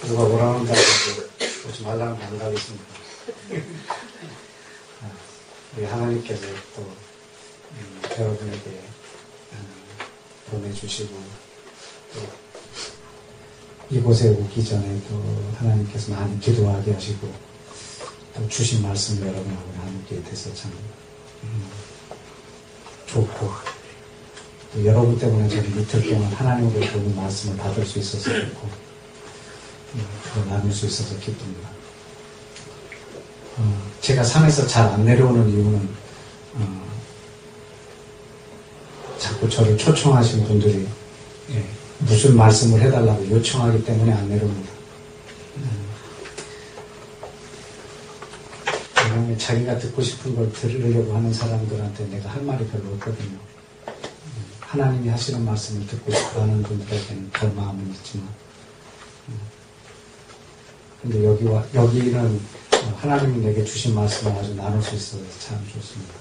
누가 오라는 다고 오지 말라는 거 안 가겠습니다. 우리 하나님께서 또 여러분에게 보내주시고 또 이곳에 오기 전에 또 하나님께서 많이 기도하게 하시고 또 주신 말씀을 여러분하고 함께 돼서 참 좋고 또 여러분 때문에 저는 이틀 동안 하나님으로부터 오는 말씀을 받을 수 있어서 좋고 또 나눌 수 있어서 기쁩니다. 제가 산에서 잘 안 내려오는 이유는 자꾸 저를 초청하신 분들이 무슨 말씀을 해달라고 요청하기 때문에 안 내려옵니다. 왜냐하면 자기가 듣고 싶은 걸 들으려고 하는 사람들한테 내가 할 말이 별로 없거든요. 하나님이 하시는 말씀을 듣고 싶어하는 분들에게는 별 마음은 있지만 근데 여기는 하나님이 내게 주신 말씀을 아주 나눌 수 있어서 참 좋습니다.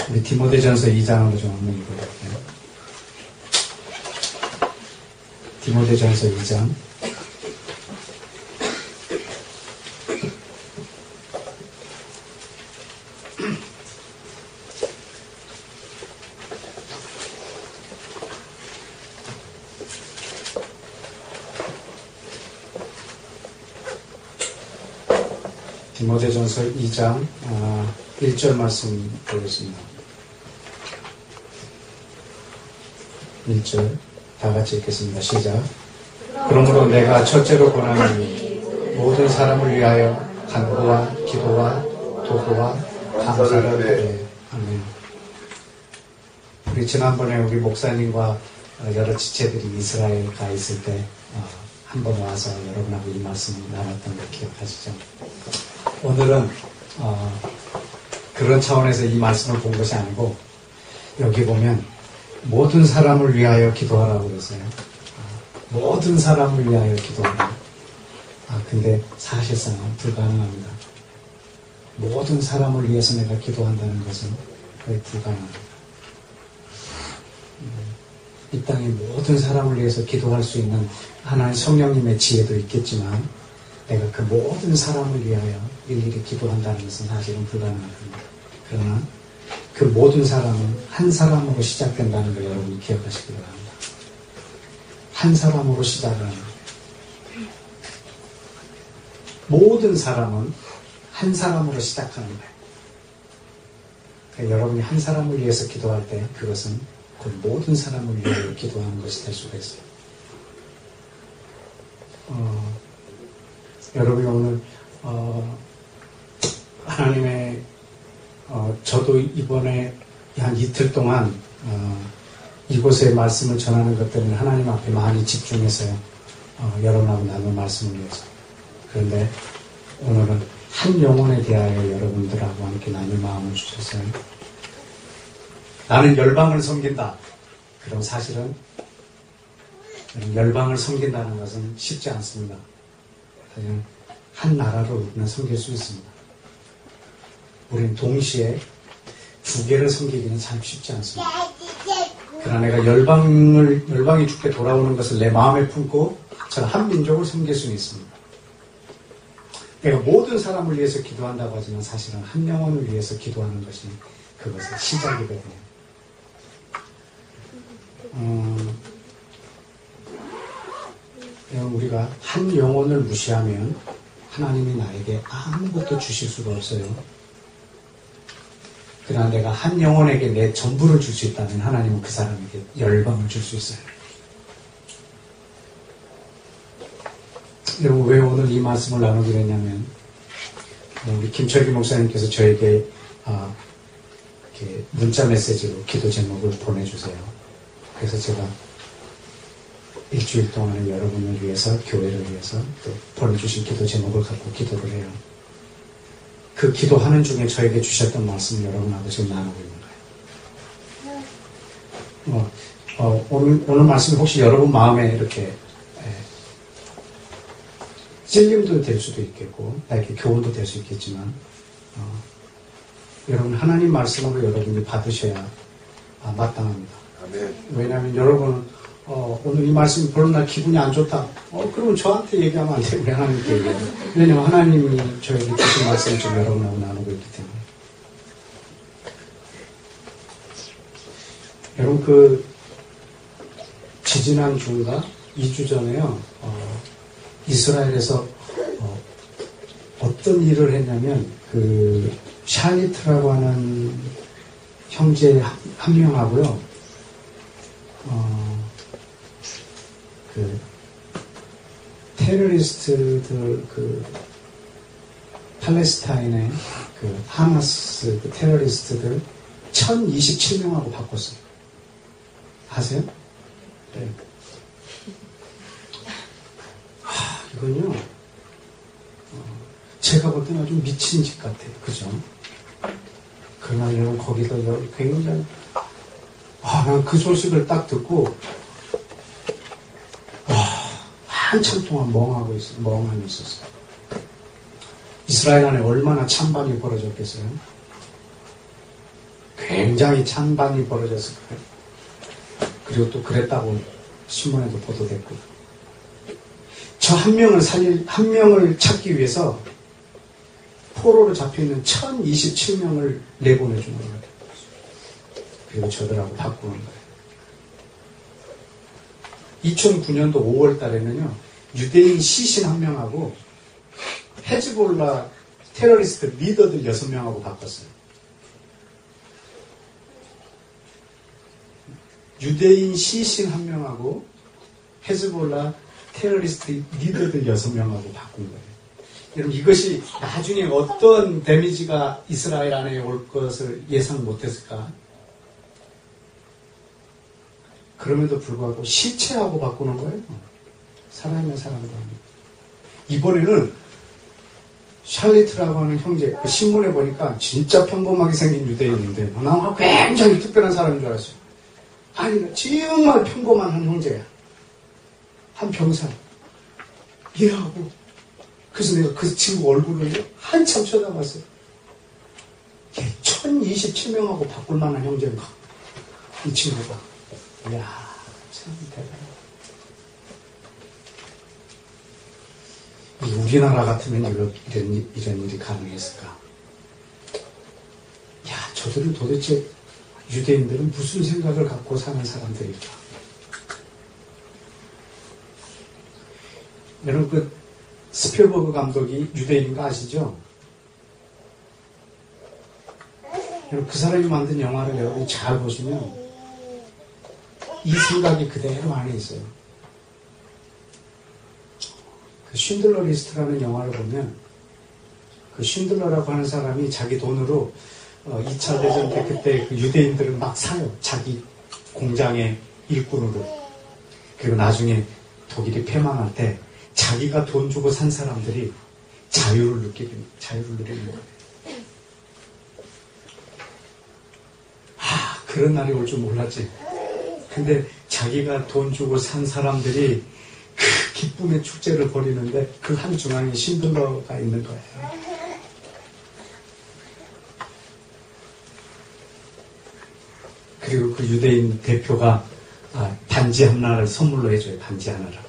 우리 디모데전서 2장으로 좀 한번 읽어볼게요. 디모데전서 2장 2장 1절 말씀 보겠습니다. 1절 다 같이 읽겠습니다. 시작. 그러므로 내가 첫째로 권하노니 모든 사람을 위하여 간구와 기도와 도구와 감사를 해. 아멘. 우리 지난번에 우리 목사님과 여러 지체들이 이스라엘 가 있을 때 한 번 와서 여러분하고 이 말씀을 나눴던 거 기억하시죠? 오늘은 그런 차원에서 이 말씀을 본 것이 아니고 여기 보면 모든 사람을 위하여 기도하라고 그랬어요. 모든 사람을 위하여 기도하라. 근데 사실상은 불가능합니다. 모든 사람을 위해서 내가 기도한다는 것은 거의 불가능합니다. 이 땅의 모든 사람을 위해서 기도할 수 있는 하나님 성령님의 지혜도 있겠지만 내가 그 모든 사람을 위하여 일일이 기도한다는 것은 사실은 불가능합니다. 그러나 그 모든 사람은 한 사람으로 시작된다는 걸 여러분이 기억하시기 바랍니다. 한 사람으로 시작을 합니다. 모든 사람은 한 사람으로 시작하는 거예요. 그러니까 여러분이 한 사람을 위해서 기도할 때 그것은 그 모든 사람을 위하여 기도하는 것이 될 수가 있어요. 여러분이 오늘 하나님의 저도 이번에 한 이틀 동안 이곳의 말씀을 전하는 것 때문에 하나님 앞에 많이 집중해서요. 여러분하고 나눌 말씀을 위해서. 그런데 오늘은 한 영혼에 대하여 여러분들하고 함께 나눌 마음을 주셨어요. 나는 열방을 섬긴다. 그럼 사실은 열방을 섬긴다는 것은 쉽지 않습니다. 사실은 한 나라로 우리는 섬길 수 있습니다. 우리는 동시에 두 개를 섬기기는 참 쉽지 않습니다. 그러나 내가 열방이 주께 돌아오는 것을 내 마음에 품고 저는 한 민족을 섬길 수는 있습니다. 내가 모든 사람을 위해서 기도한다고 하지만 사실은 한 영혼을 위해서 기도하는 것이 그것의 시작이거든요. 우리가 한 영혼을 무시하면 하나님이 나에게 아무것도 주실 수가 없어요. 그러나 내가 한 영혼에게 내 전부를 줄 수 있다면 하나님은 그 사람에게 열방을 줄 수 있어요. 여러분, 왜 오늘 이 말씀을 나누기로 했냐면 우리 김철기 목사님께서 저에게 이렇게 문자 메시지로 기도 제목을 보내주세요. 그래서 제가 일주일 동안에 여러분을 위해서, 교회를 위해서 또 보내주신 기도 제목을 갖고 기도를 해요. 그 기도하는 중에 저에게 주셨던 말씀을 여러분하고 지금 나누고 있는 거예요. 오늘 말씀이 혹시 여러분 마음에 이렇게 찔림도 될 수도 있겠고, 이렇게 교훈도 될 수 있겠지만, 여러분 하나님 말씀으로 여러분이 받으셔야 마땅합니다. 아멘. 왜냐하면 여러분은 오늘 이 말씀이 별로 날 기분이 안 좋다. 그러면 저한테 얘기하면 안 되고 하나님께 얘기해요. 왜냐면 하나님이 저에게 주신 말씀을 좀 여러분하고 나누고 있기 때문에. 여러분, 지지난 주인가 2주 전에요, 이스라엘에서, 어떤 일을 했냐면, 샬리트라고 하는 형제 한 명하고요, 테러리스트들, 팔레스타인의 하마스 테러리스트들 1027명하고 바꿨어요. 아세요? 네. 이건요, 제가 볼 때는 아주 미친 짓 같아요. 그죠? 그러나 여러분, 거기서 굉장히, 난 그 소식을 딱 듣고, 한참 동안 멍하니 있었어요. 이스라엘 안에 얼마나 찬반이 벌어졌겠어요? 굉장히 찬반이 벌어졌을 거예요. 그리고 또 그랬다고 신문에도 보도됐고. 저 한 명을 찾기 위해서 포로로 잡혀있는 1027명을 내보내주는 거예요. 그리고 저들하고 바꾸는 거예요. 2009년도 5월 달에는요, 유대인 시신 한 명하고 헤즈볼라 테러리스트 리더들 6명하고 바꿨어요. 유대인 시신 한 명하고 헤즈볼라 테러리스트 리더들 6명하고 바꾼 거예요. 여러분, 이것이 나중에 어떤 데미지가 이스라엘 안에 올 것을 예상 못했을까? 그럼에도 불구하고 시체하고 바꾸는 거예요. 살아있는 사람도 아니고. 이번에는 샬리트라고 하는 형제, 신문에 보니까 진짜 평범하게 생긴 유대인인데, 난 굉장히 특별한 사람인 줄 알았어요. 아니, 정말 평범한 한 형제야. 한 병사. 일하고. 그래서 내가 그 친구 얼굴을 한참 쳐다봤어요. 1027명하고 바꿀 만한 형제인가? 이 친구가. 이야, 참 대단해. 우리나라 같으면 이런 일이 가능했을까? 야, 저들은 도대체, 유대인들은 무슨 생각을 갖고 사는 사람들일까? 여러분, 스필버그 감독이 유대인인 거 아시죠? 여러분, 그 사람이 만든 영화를 여러분이 잘 보시면 이 생각이 그대로 안에 있어요. 쉰들러 리스트라는 영화를 보면 쉰들러라고 하는 사람이 자기 돈으로 2차 대전 때 그때 유대인들을 막 사요. 자기 공장의 일꾼으로. 그리고 나중에 독일이 패망할 때 자기가 돈 주고 산 사람들이 자유를 누리는 거예요. 그런 날이 올 줄 몰랐지. 근데 자기가 돈 주고 산 사람들이 그 기쁨의 축제를 벌이는데 그 한 중앙에 쉰들러가 있는 거예요. 그리고 그 유대인 대표가 반지 하나를 선물로 해줘요. 반지 하나를.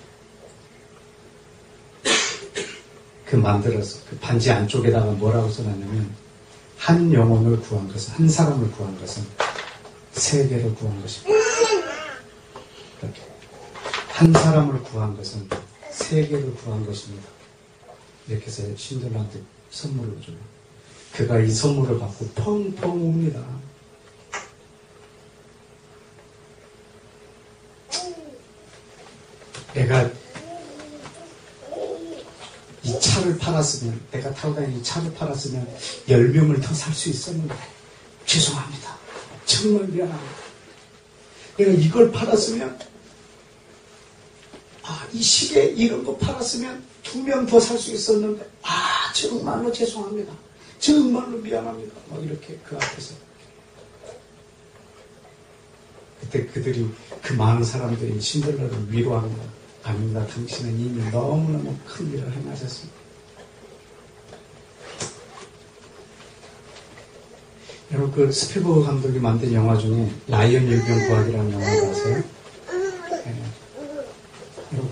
만들어서 그 반지 안쪽에다가 뭐라고 써놨냐면, 한 영혼을 구한 것은, 한 사람을 구한 것은 세계를 구한 것입니다. 이렇게. 한 사람을 구한 것은 세계를 구한 것입니다. 이렇게 해서 신들한테 선물을 줘요. 그가 이 선물을 받고 펑펑 웁니다. 내가 이 차를 팔았으면, 내가 타고 다니는 이 차를 팔았으면 10명을 더 살 수 있었는데 죄송합니다. 정말 미안합니다. 내가 이걸 팔았으면, 이 시계 이런 거 팔았으면 2명 더 살 수 있었는데, 정말로 죄송합니다. 정말로 미안합니다. 막 이렇게 그 앞에서. 그때 그들이, 그 많은 사람들이 신들러를 위로하는 거야. 아닙니다. 당신은 이미 너무너무 큰 일을 행하셨습니다. 여러분, 그 스필버그 감독이 만든 영화 중에 라이언 일병 구하기라는 영화를 아세요? 네.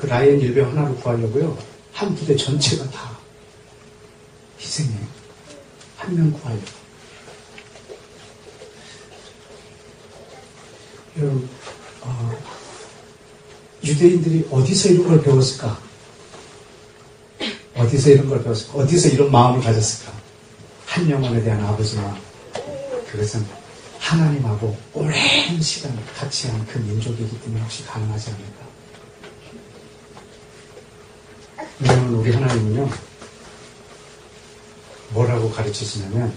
그 라이언 일병 하나를 구하려고요. 한 부대 전체가 다 희생해요. 한 명 구하려고. 여러분, 유대인들이 어디서 이런 걸 배웠을까? 어디서 이런 걸 배웠을까? 어디서 이런 마음을 가졌을까? 한 영혼에 대한 아버지 마음. 그것은 하나님하고 오랜 시간 같이 한 그 민족이기 때문에 혹시 가능하지 않을까? 왜냐하면 우리 하나님은요, 뭐라고 가르치시냐면,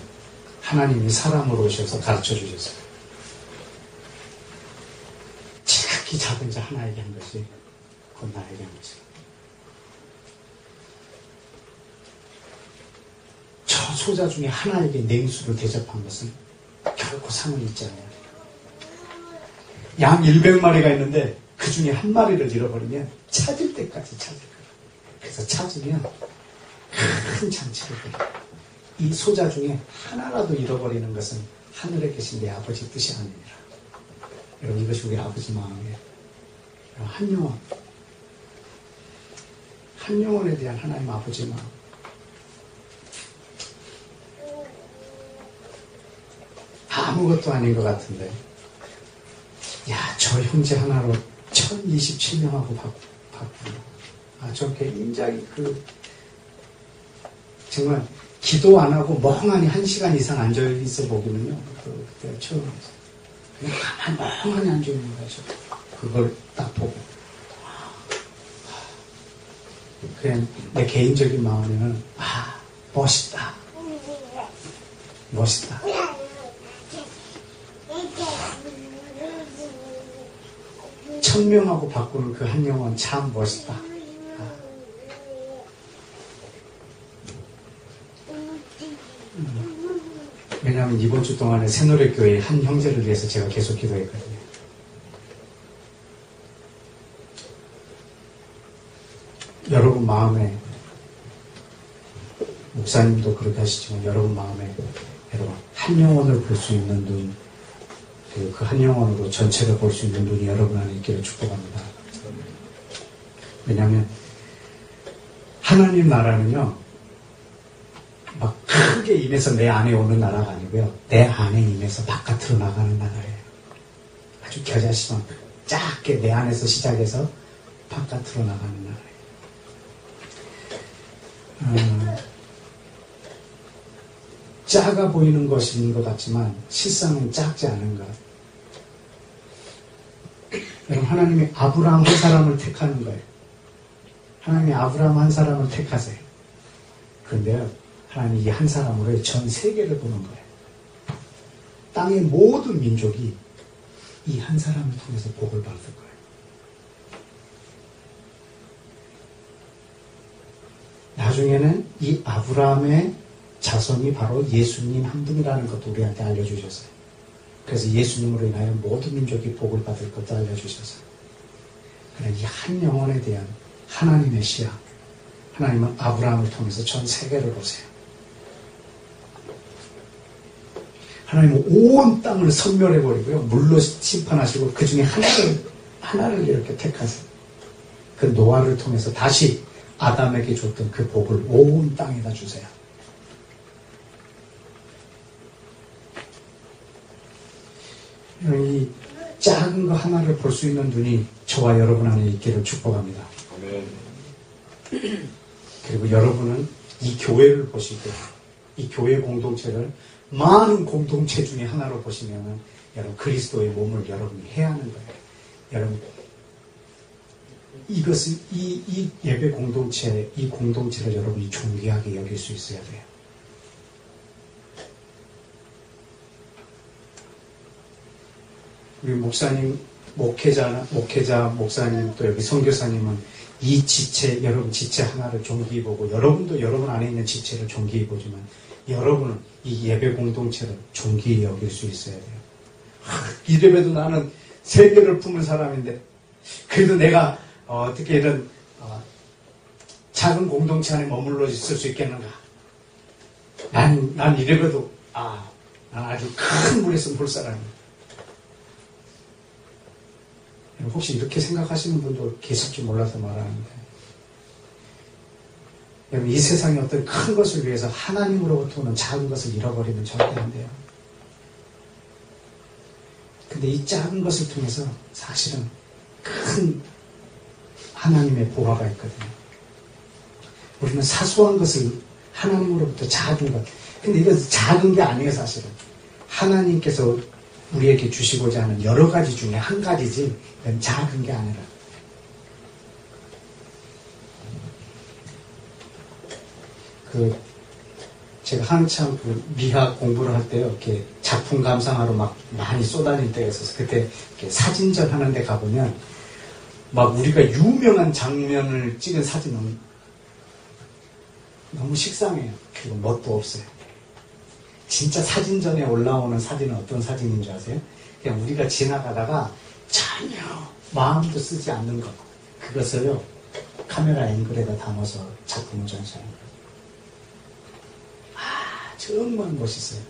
하나님이 사람으로 오셔서 가르쳐 주셨어요. 지극히 작은 자 하나에게 한 것이 곧 나에게 한 것이다. 저 소자 중에 하나에게 냉수를 대접한 것은 결코 상을 잊지 않아요. 양 100마리가 있는데 그 중에 한 마리를 잃어버리면 찾을 때까지 찾을 거예요. 그래서 찾으면 큰 잔치를 해요. 이 소자 중에 하나라도 잃어버리는 것은 하늘에 계신 내 아버지 뜻이 아니니라. 여러분, 이것이 우리 아버지 마음이에요. 한 영혼, 한 영혼에 대한 하나님 아버지 마음. 아무것도 아닌 것 같은데, 야, 저 형제 하나로 1027명하고 바꾸고, 저 굉장히 정말 기도 안 하고 멍하니 1시간 이상 앉아있어 보기는요, 그때 처음 그냥 가만히 멍하니 앉아있는 거죠. 그걸 딱 보고. 그냥 내 개인적인 마음에는, 멋있다. 멋있다. 천명하고 바꾸는 그 한 영혼 참 멋있다. 왜냐하면 이번 주 동안에 새노래교회 한 형제를 위해서 제가 계속 기도했거든요. 여러분 마음에, 목사님도 그렇게 하시지만 여러분 마음에, 여러분 한 영혼을 볼 수 있는 눈, 그 한 영혼으로 전체를 볼 수 있는 눈이 여러분 안에 있기를 축복합니다. 왜냐하면 하나님 나라는요, 막 크게 임해서 내 안에 오는 나라가 아니고요, 내 안에 임해서 바깥으로 나가는 나라예요. 아주 겨자씨만 작게 내 안에서 시작해서 바깥으로 나가는 나라예요. 작아 보이는 것인 것 같지만 실상은 작지 않은 것. 여러분, 하나님이 아브라함 한 사람을 택하는 거예요. 하나님이 아브라함 한 사람을 택하세요. 그런데요, 하나님이 이 한 사람으로 전 세계를 보는 거예요. 땅의 모든 민족이 이 한 사람을 통해서 복을 받을 거예요. 나중에는 이 아브라함의 자손이 바로 예수님 한 분이라는 것도 우리한테 알려주셨어요. 그래서 예수님으로 인하여 모든 민족이 복을 받을 것도 알려주셨어요. 그래, 이 한 영혼에 대한 하나님의 시야, 하나님은 아브라함을 통해서 전 세계를 보세요. 하나님은 온 땅을 섬멸해버리고요, 물로 심판하시고 그 중에 하나를 이렇게 택하세요. 그 노아를 통해서 다시 아담에게 줬던 그 복을 온 땅에다 주세요. 이 작은 거 하나를 볼 수 있는 눈이 저와 여러분 안에 있기를 축복합니다. 그리고 여러분은 이 교회를 보시고 이 교회 공동체를 많은 공동체 중에 하나로 보시면 여러분 그리스도의 몸을 여러분이 해야 하는 거예요. 여러분 이것을 이 예배 공동체, 이 공동체를 여러분이 존귀하게 여길 수 있어야 돼요. 우리 목사님, 목사님, 또 여기 선교사님은 이 지체, 여러분 지체 하나를 존귀히 보고, 여러분도 여러분 안에 있는 지체를 존귀히 보지만, 여러분은 이 예배 공동체를 존귀히 여길 수 있어야 돼요. 이래봬도 나는 세계를 품은 사람인데, 그래도 내가 어떻게 이런 작은 공동체 안에 머물러 있을 수 있겠는가? 난 이래봬도 난 아주 큰 물에서 볼 사람이야. 혹시 이렇게 생각하시는 분도 계실지 몰라서 말하는데, 여러분, 이 세상의 어떤 큰 것을 위해서 하나님으로부터 오는 작은 것을 잃어버리면 절대 안 돼요. 근데 이 작은 것을 통해서 사실은 큰 하나님의 보화가 있거든요. 우리는 사소한 것을 하나님으로부터 작은 것. 근데 이건 작은 게 아니에요, 사실은. 하나님께서 우리에게 주시고자 하는 여러 가지 중에 한 가지지, 이건 작은 게 아니라. 제가 한참 미학 공부를 할 때요, 이렇게 작품 감상하러 막 많이 쏟아질 때가 있어서, 그때 이렇게 사진전 하는 데 가보면, 막 우리가 유명한 장면을 찍은 사진은 너무 식상해요. 그리고 멋도 없어요. 진짜 사진전에 올라오는 사진은 어떤 사진인 줄 아세요? 그냥 우리가 지나가다가 전혀 마음도 쓰지 않는 것. 그것을요, 카메라 앵글에다 담아서 작품을 전시하는 거예요. 정말 멋있어요.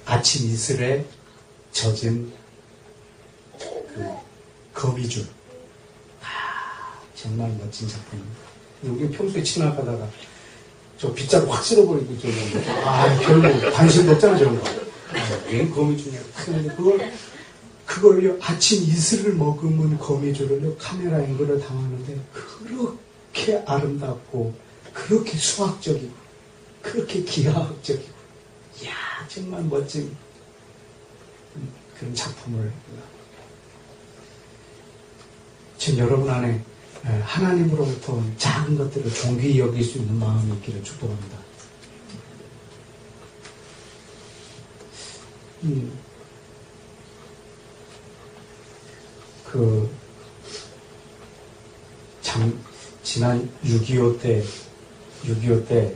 아침 이슬에 젖은 거미줄. 정말 멋진 작품입니다. 여기 평소에 지나가다가 저 빗자루 확 쓸어버리고 별로 관심도 없잖아, 저런 거. 웬 거미줄이야. 그걸요, 아침 이슬을 머금은 거미줄을요, 카메라 앵글을 담았는데, 그렇게 아름답고, 그렇게 수학적이고, 그렇게 기하학적이고, 이야, 정말 멋진 그런 작품을. 지금 여러분 안에 하나님으로부터 온 작은 것들을 존귀히 여길 수 있는 마음이 있기를 축복합니다. 지난 6.25 때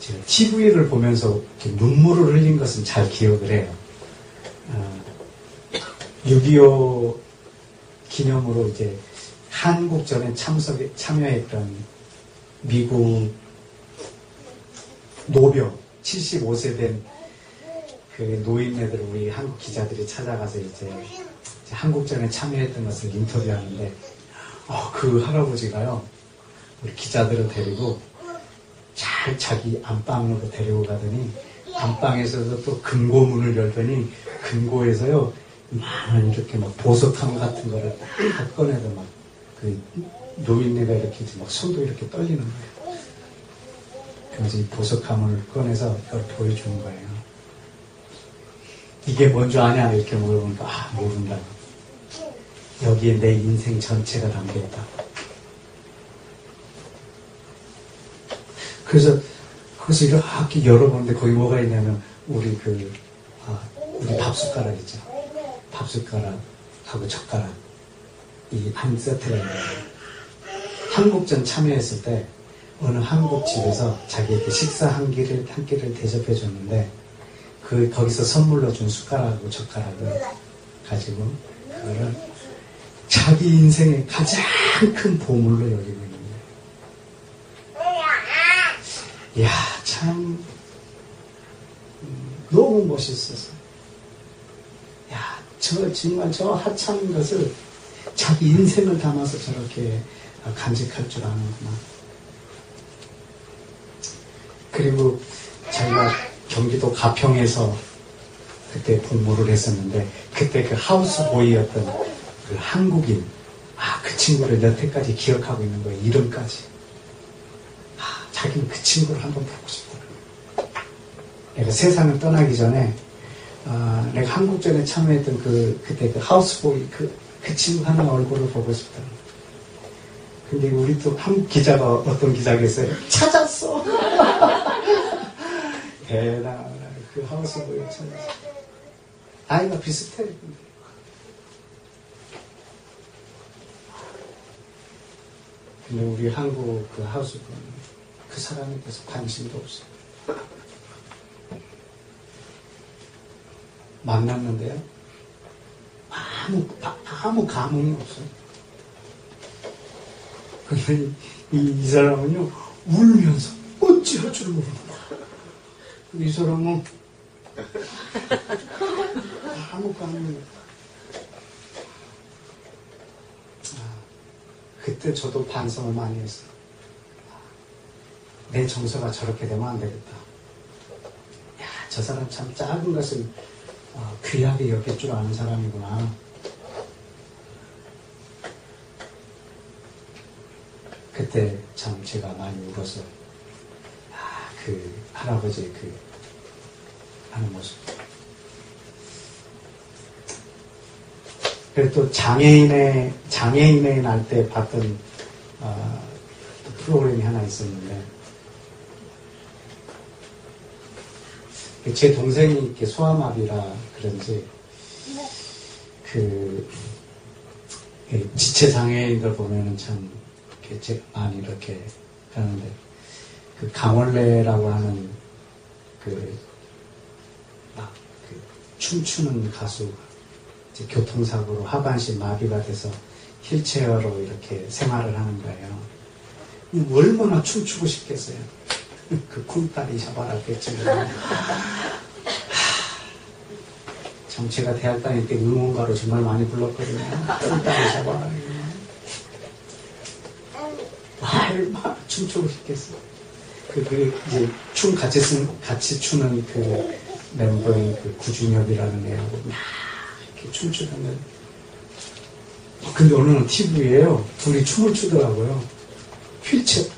제가 TV를 보면서 이렇게 눈물을 흘린 것은 잘 기억을 해요. 6.25 기념으로 이제 한국전에 참여했던 미국 노병 75세 된 그 노인네들 우리 한국 기자들이 찾아가서 이제 한국전에 참여했던 것을 인터뷰하는데 그 할아버지가요, 우리 기자들을 데리고 잘 자기 안방으로 데리고 가더니 안방에서도 또 금고문을 열더니 금고에서요 이렇게 막 보석함 같은 거를 딱 꺼내서 막 그 노인네가 이렇게 막 손도 이렇게 떨리는 거예요. 그래서 이 보석함을 꺼내서 이걸 보여주는 거예요. 이게 뭔지 아냐 이렇게 물어보니까 모른다. 여기에 내 인생 전체가 담겨있다. 그래서 거기서 이렇게 열어보는데 거기 뭐가 있냐면 우리 우리 밥숟가락 있죠. 밥숟가락하고 젓가락 이 한 세트가 있는 거예요. 한국전 참여했을 때 어느 한국 집에서 자기에게 식사 한 끼를 대접해 줬는데 거기서 선물로 준 숟가락하고 젓가락을 가지고 그거를 자기 인생의 가장 큰 보물로 여기고 있는 거예요. 이야, 참 너무 멋있어서 정말 저 하찮은 것을 자기 인생을 담아서 저렇게 간직할 줄 아는구나. 그리고 자기가 경기도 가평에서 그때 공부를 했었는데 그때 그 하우스보이였던 그 한국인 그 친구를 여태까지 기억하고 있는 거예요. 이름까지. 자기는 그 친구를 한번 보고 싶다. 내가 세상을 떠나기 전에 내가 한국전에 참여했던 그때 그 하우스보이 그 친구 하나 얼굴을 보고 싶다. 근데 우리 또 한국 기자가 어떤 기자가 있어요. 찾았어. 대단하다. 그 하우스보이 찾았어. 나이가 비슷해. 근데 우리 한국 그 하우스보이 그 사람에 대해서 관심도 없어. 만났는데요. 아무 감흥이 없어요. 근데 이 사람은요, 울면서 어찌할 줄 모르는 거야. 이 사람은 아무 감흥이 없어요. 그때 저도 반성을 많이 했어요. 내 정서가 저렇게 되면 안 되겠다. 야, 저 사람 참 작은 것을 귀하게 여길 줄 아는 사람이구나. 그때 참 제가 많이 울었어요. 그 할아버지의 그 하는 모습. 그리고 또 장애인의 날 때 봤던 프로그램이 하나 있었는데, 제 동생이 이렇게 소아마비라 그런지 그 지체 장애인들 보면은 참 이렇게 많이 이렇게 하는데, 그 강원래라고 하는 그 춤추는 가수, 이제 교통사고로 하반신 마비가 돼서 휠체어로 이렇게 생활을 하는 거예요. 얼마나 춤추고 싶겠어요. 그 쿵따리 샤바라 겠지만. 참 제가 대학 다닐 때 응원가로 정말 많이 불렀거든요. 쿵따리 샤바라. 얼마나 춤추고 싶겠어요. 이제 춤 같이 추는 그 멤버인 그 구준엽이라는 애하고 막 이렇게 춤추던데. 근데 어느 날 TV에요. 둘이 춤을 추더라고요. 휠체어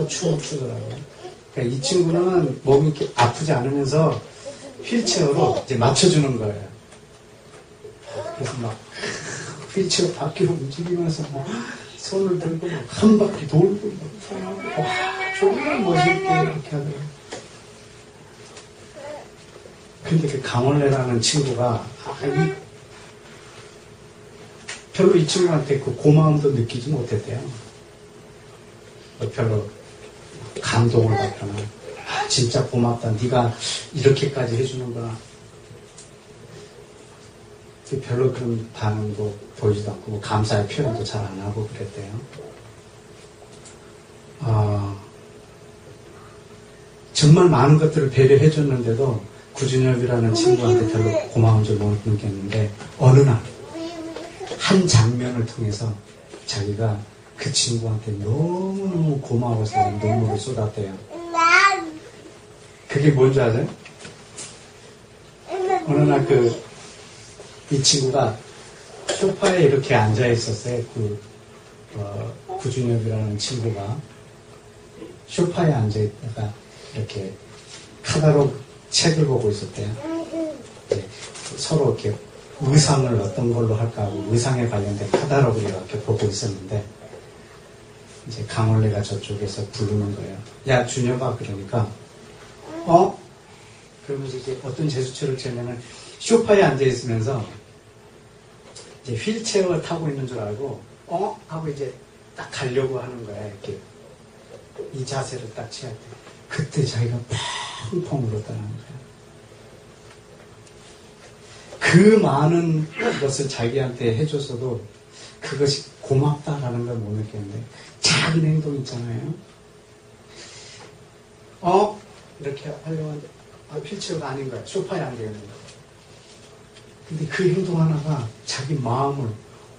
춤을 추더라고요. 그러니까 이 친구는 몸이 이렇게 아프지 않으면서 휠체어로 이제 맞춰주는 거예요. 그래서 막 휠체어 바퀴로 움직이면서 뭐 손을 들고 한 바퀴 돌고 정말 멋있게 이렇게 하더라고요. 근데 그 강원래라는 친구가 별로 이 친구한테 그 고마움도 느끼지 못했대요. 별로 감동을 받거나 진짜 고맙다. 네가 이렇게까지 해주는구나. 별로 그런 반응도 보이지도 않고 뭐 감사의 표현도 잘 안 하고 그랬대요. 정말 많은 것들을 배려해 줬는데도 구준엽이라는 친구한테 별로 고마운 줄 못 느꼈는데, 어느 날 한 장면을 통해서 자기가 그 친구한테 너무너무 고마워서 눈물을 쏟았대요. 그게 뭔지 아세요? 어느 날 이 친구가 소파에 이렇게 앉아 있었어요. 구준엽이라는 친구가 소파에 앉아 있다가 이렇게 카다로그 책을 보고 있었대요. 서로 이렇게 의상을 어떤 걸로 할까 하고 의상에 관련된 카다로그를 이렇게 보고 있었는데, 이제 강원래가 저쪽에서 부르는 거예요. 야, 준혁아. 그러니까 그러면서 이제 어떤 제스처를 취하냐면 소파에 앉아 있으면서 이제 휠체어 타고 있는 줄 알고 하고 이제 딱 가려고 하는 거야. 이렇게 이 자세를 딱 취할 때 그때 자기가 펑펑 울었다는 거야. 그 많은 것을 자기한테 해줬어도 그것이 고맙다라는 걸 못 느꼈는데, 작은 행동 있잖아요. 이렇게 하려고 하는데 휠체어가 아닌 거야. 소파에 앉아 있는 거야. 근데 그 행동 하나가 자기 마음을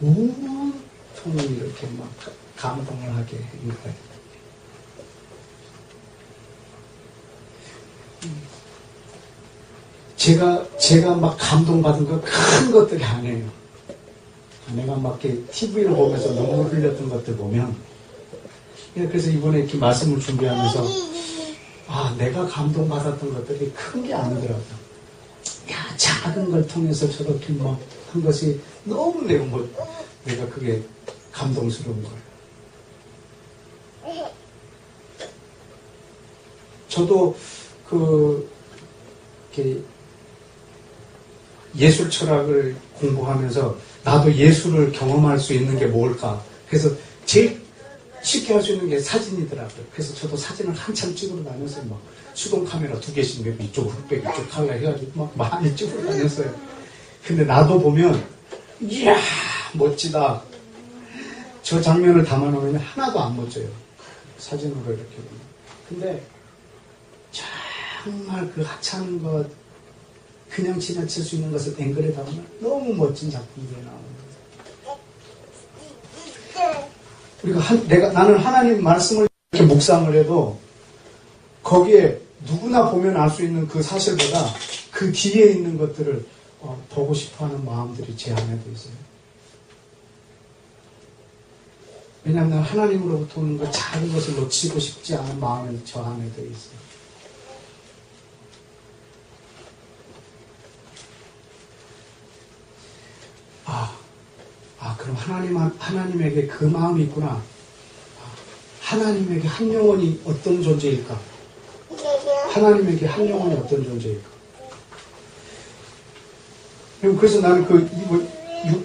온통을 이렇게 막 감동을 하게 한 거예요. 제가 막 감동받은 거 큰 것들이 아니에요. 내가 막 이렇게 TV를 보면서 눈물 흘렸던 것들 보면, 그래서 이번에 이렇게 말씀을 준비하면서 내가 감동받았던 것들이 큰 게 아니더라고요. 야, 작은 걸 통해서 저렇게 막 한 것이 너무 내가 그게 감동스러운 거예요. 저도 이렇게 예술 철학을 공부하면서 나도 예술을 경험할 수 있는 게 뭘까? 그래서 제일 쉽게 할 수 있는 게 사진이더라고요. 그래서 저도 사진을 한참 찍으러 다녔어요. 막 수동 카메라 2개씩 메고 이쪽 흑백, 이쪽 칼라 해가지고 막 많이 찍으러 다녔어요. 근데 나도 보면 이야 멋지다. 저 장면을 담아놓으면 하나도 안 멋져요. 사진으로 이렇게 보면. 근데 정말 그 하찮은 것, 그냥 지나칠 수 있는 것을 앵글에 담으면 너무 멋진 작품들이 나오는 거예요. 나는 하나님 말씀을 이렇게 묵상을 해도 거기에 누구나 보면 알 수 있는 그 사실보다 그 뒤에 있는 것들을 보고 싶어하는 마음들이 제 안에도 있어요. 왜냐하면 하나님으로부터 오는 그 작은 것을 놓치고 싶지 않은 마음이 저 안에도 있어요. 그럼 하나님에게 그 마음이 있구나. 하나님에게 한 영혼이 어떤 존재일까? 하나님에게 한 영혼이 어떤 존재일까? 그래서 나는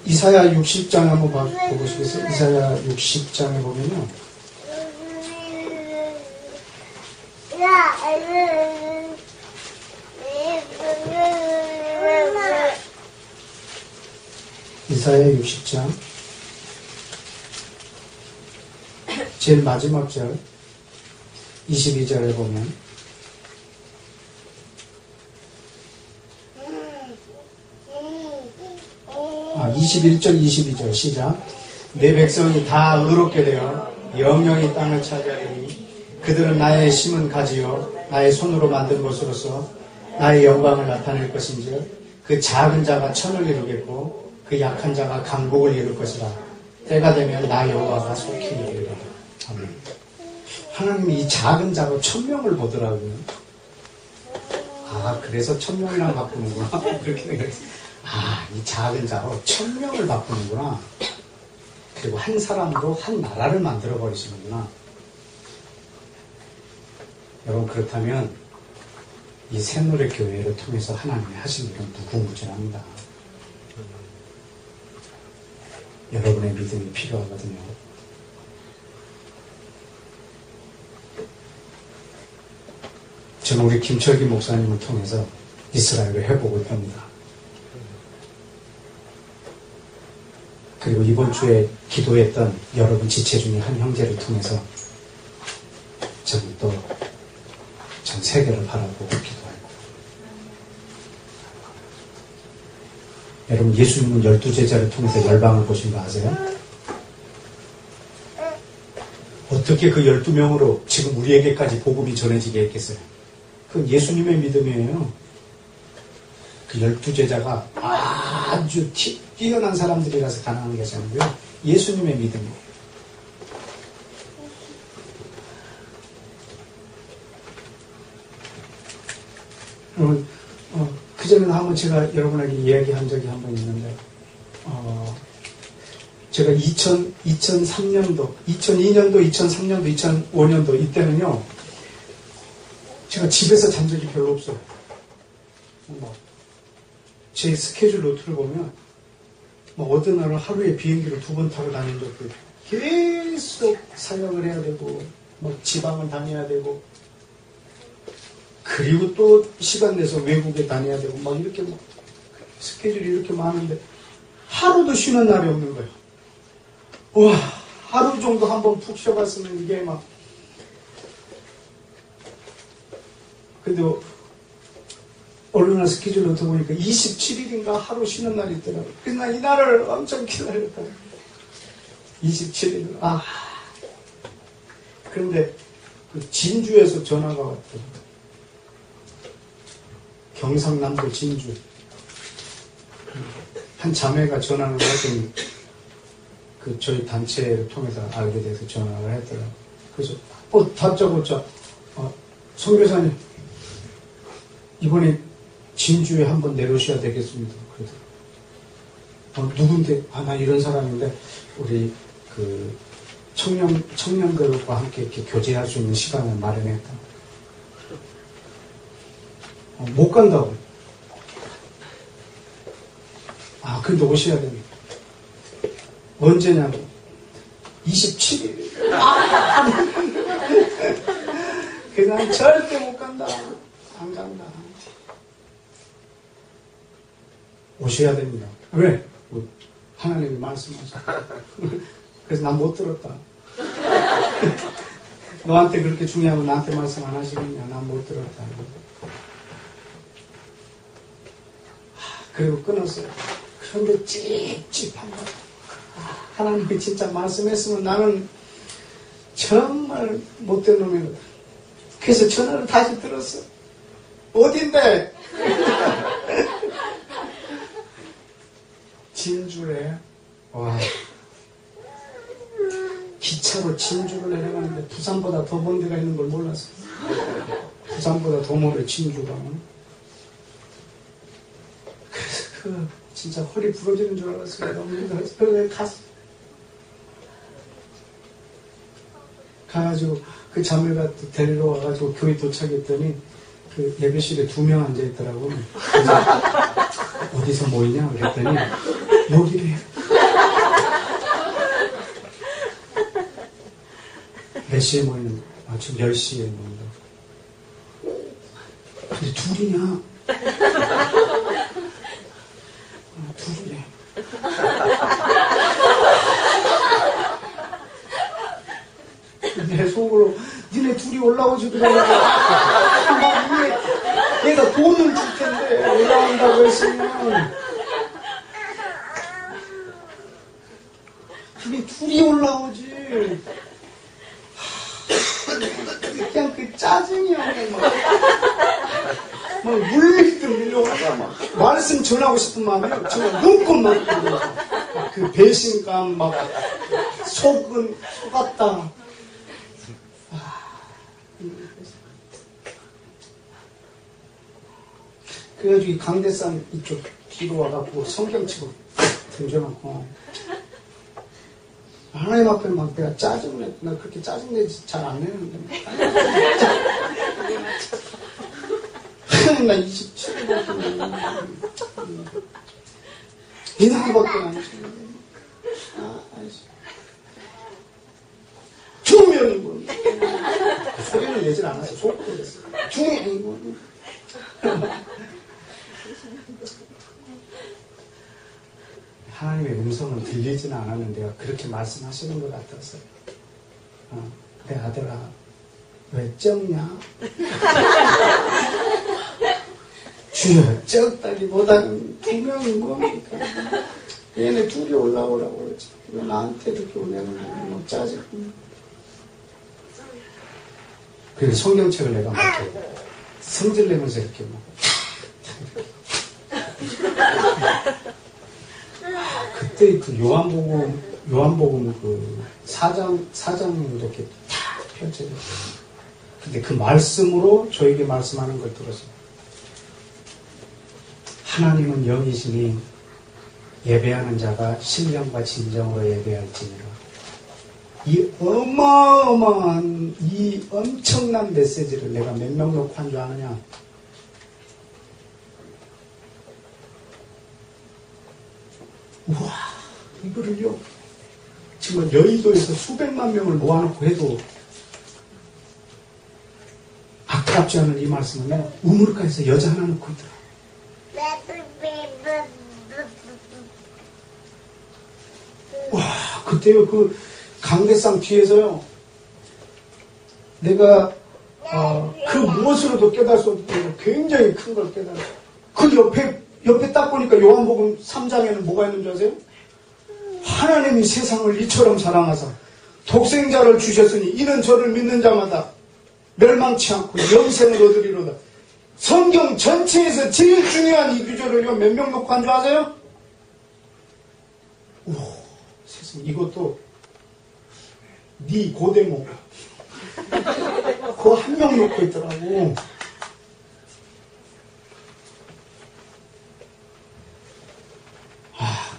이사야 60장 한번 보시겠어요? 이사야 60장에 보면요. 이사야 60장 제일 마지막 절 22절에 보면 21절 22절 시작. 내 백성이 다 의롭게 되어 영영이 땅을 차지하리니 그들은 나의 심은 가지요 나의 손으로 만든 것으로서 나의 영광을 나타낼 것인즉 그 작은 자가 천을 이루겠고 그 약한 자가 강국을 이룰 것이라. 때가 되면 나 여호와가 속히 이르리라. 아멘. 하나님이 이 작은 자로 1000명을 보더라고요. 그래서 1000명이나 바꾸는구나. 그렇게 생각했어요. 이 작은 자로 1000명을 바꾸는구나. 그리고 한 사람으로 한 나라를 만들어 버리시는구나. 여러분, 그렇다면 이 새노래 교회를 통해서 하나님이 하신 일은 무궁무진합니다. 여러분의 믿음이 필요하거든요. 저는 우리 김철기 목사님을 통해서 이스라엘을 회복을 합니다. 그리고 이번 주에 기도했던 여러분 지체 중에 한 형제를 통해서 저는 또 전 세계를 바라보고 기도합니다. 여러분, 예수님은 12제자를 통해서 열방을 보신 거 아세요? 어떻게 그 12명으로 지금 우리에게까지 복음이 전해지게 했겠어요? 그건 예수님의 믿음이에요. 그 12제자가 아주 뛰어난 사람들이라서 가능한 것이 아니고요. 예수님의 믿음이에요. 여러분, 그전에는 한번 제가 여러분에게 이야기한 적이 한 번 있는데, 제가 2003년도, 2002년도, 2003년도, 2005년도 이때는요, 제가 집에서 잔 적이 별로 없어요. 제 스케줄 노트를 보면, 어느 날은 하루에 비행기를 2번 타고 다닌 적도 있고, 계속 사역을 해야 되고, 지방을 다녀야 되고, 그리고 또 시간 내서 외국에 다녀야 되고, 이렇게 스케줄이 이렇게 많은데, 하루도 쉬는 날이 없는 거예요. 와, 하루 정도 한번 푹 쉬어봤으면 이게 근데 어느 날 스케줄로 보니까 27일인가 하루 쉬는 날이 있더라고요. 그래서 난 이 날을 엄청 기다렸다. 27일. 그런데 그 진주에서 전화가 왔더라고요. 경상남도 진주. 한 자매가 전화를 했더니 저희 단체를 통해서 알게 돼서 전화를 했더라고요. 그래서 다짜고짜 선교사님 이번에 진주에 한번 내려오셔야 되겠습니다. 그래서 누군데? 나 이런 사람인데 우리 청년들과 함께 이렇게 교제할 수 있는 시간을 마련했다. 못 간다고. 근데 오셔야 됩니다. 언제냐고. 27일. 그래서 난 절대 못 간다. 안 간다. 오셔야 됩니다. 왜? 하나님이 말씀하셨어. 그래서 난 못 들었다. 너한테 그렇게 중요하고 나한테 말씀 안 하시겠냐? 난 못 들었다. 그리고 끊었어요. 그런데 찝찝한 거야. 하나님이 진짜 말씀했으면 나는 정말 못된 놈이거든. 그래서 전화를 다시 들었어. 어딘데? 진주래. 와. 기차로 진주를 내려가는데 부산보다 더 먼 데가 있는 걸 몰랐어. 부산보다 더 멀어, 진주가. 그래서 진짜 허리 부러지는 줄 알았어요. 너무 힘들어서. 그래서 갔어. 가가지고 그 자매가 데리러 와가지고 교회 도착했더니 그 예배실에 2명 앉아있더라고. 그래서 어디서 모이냐? 그랬더니 여기래. 몇 시에 모이는 거야? 아침 10시에 모인다. 근데 둘이냐? 둘이래. 내 속으로 니네 둘이 올라오지 그러고 얘가 돈을 줄 텐데 올라온다고 했으면 니네 둘이 올라오지. 그냥 그 짜증이 막 물밀듯 밀려와서 막 말씀 전하고 싶은 마음이 정말 눈꽃 맞고 그 배신감 막 속았다. 그래가지고 이 강대산 이쪽 뒤로 와갖고 성경책을 던져놓고 하나님 앞에 막 내가 짜증내. 나 그렇게 짜증내지 잘 안 내는데. 나 27년 이 나이밖에 안 치는데. 중명이고 소리는 내질 않았어. 속으로 그랬어. 중명이고 하나님의 음성은 들리지는 않았는데 그렇게 말씀하시는 것 같았어요. 내 아들아 왜 쩍냐? 주여 쩍다기보다는 2명이 뭡니까? 얘네 둘이 올라오라고 그러지. 왜 나한테 이렇게 오냐는 뭐 짜증. 그리고 성경책을 내가 막 성질 내면서 이렇게 막 그때 그 요한복음 그 4장이 이렇게 탁 펼쳐졌어요. 근데 그 말씀으로 저에게 말씀하는 걸 들었어요. 하나님은 영이시니 예배하는 자가 신령과 진정으로 예배할지니라. 이 어마어마한 이 엄청난 메시지를 내가 몇 명 놓고 한 줄 아느냐? 우와, 이거를요, 정말 여의도에서 수백만 명을 모아놓고 해도 아깝지 않은 이 말씀은요, 우물가에서 여자 하나 놓고 있더라. 와, 그때요, 그 강대상 뒤에서요, 내가, 그 무엇으로도 깨달을 수 없는 굉장히 큰 걸 깨달았어요. 그 옆에 딱 보니까 요한복음 3장에는 뭐가 있는 줄 아세요? 하나님이 세상을 이처럼 사랑하사 독생자를 주셨으니 이는 저를 믿는 자마다 멸망치 않고 영생을 얻으리로다. 성경 전체에서 제일 중요한 이 구절을요, 몇 명 놓고 한 줄 아세요? 오, 세상에, 이것도 네 고대모 그거 한 명 놓고 있더라고.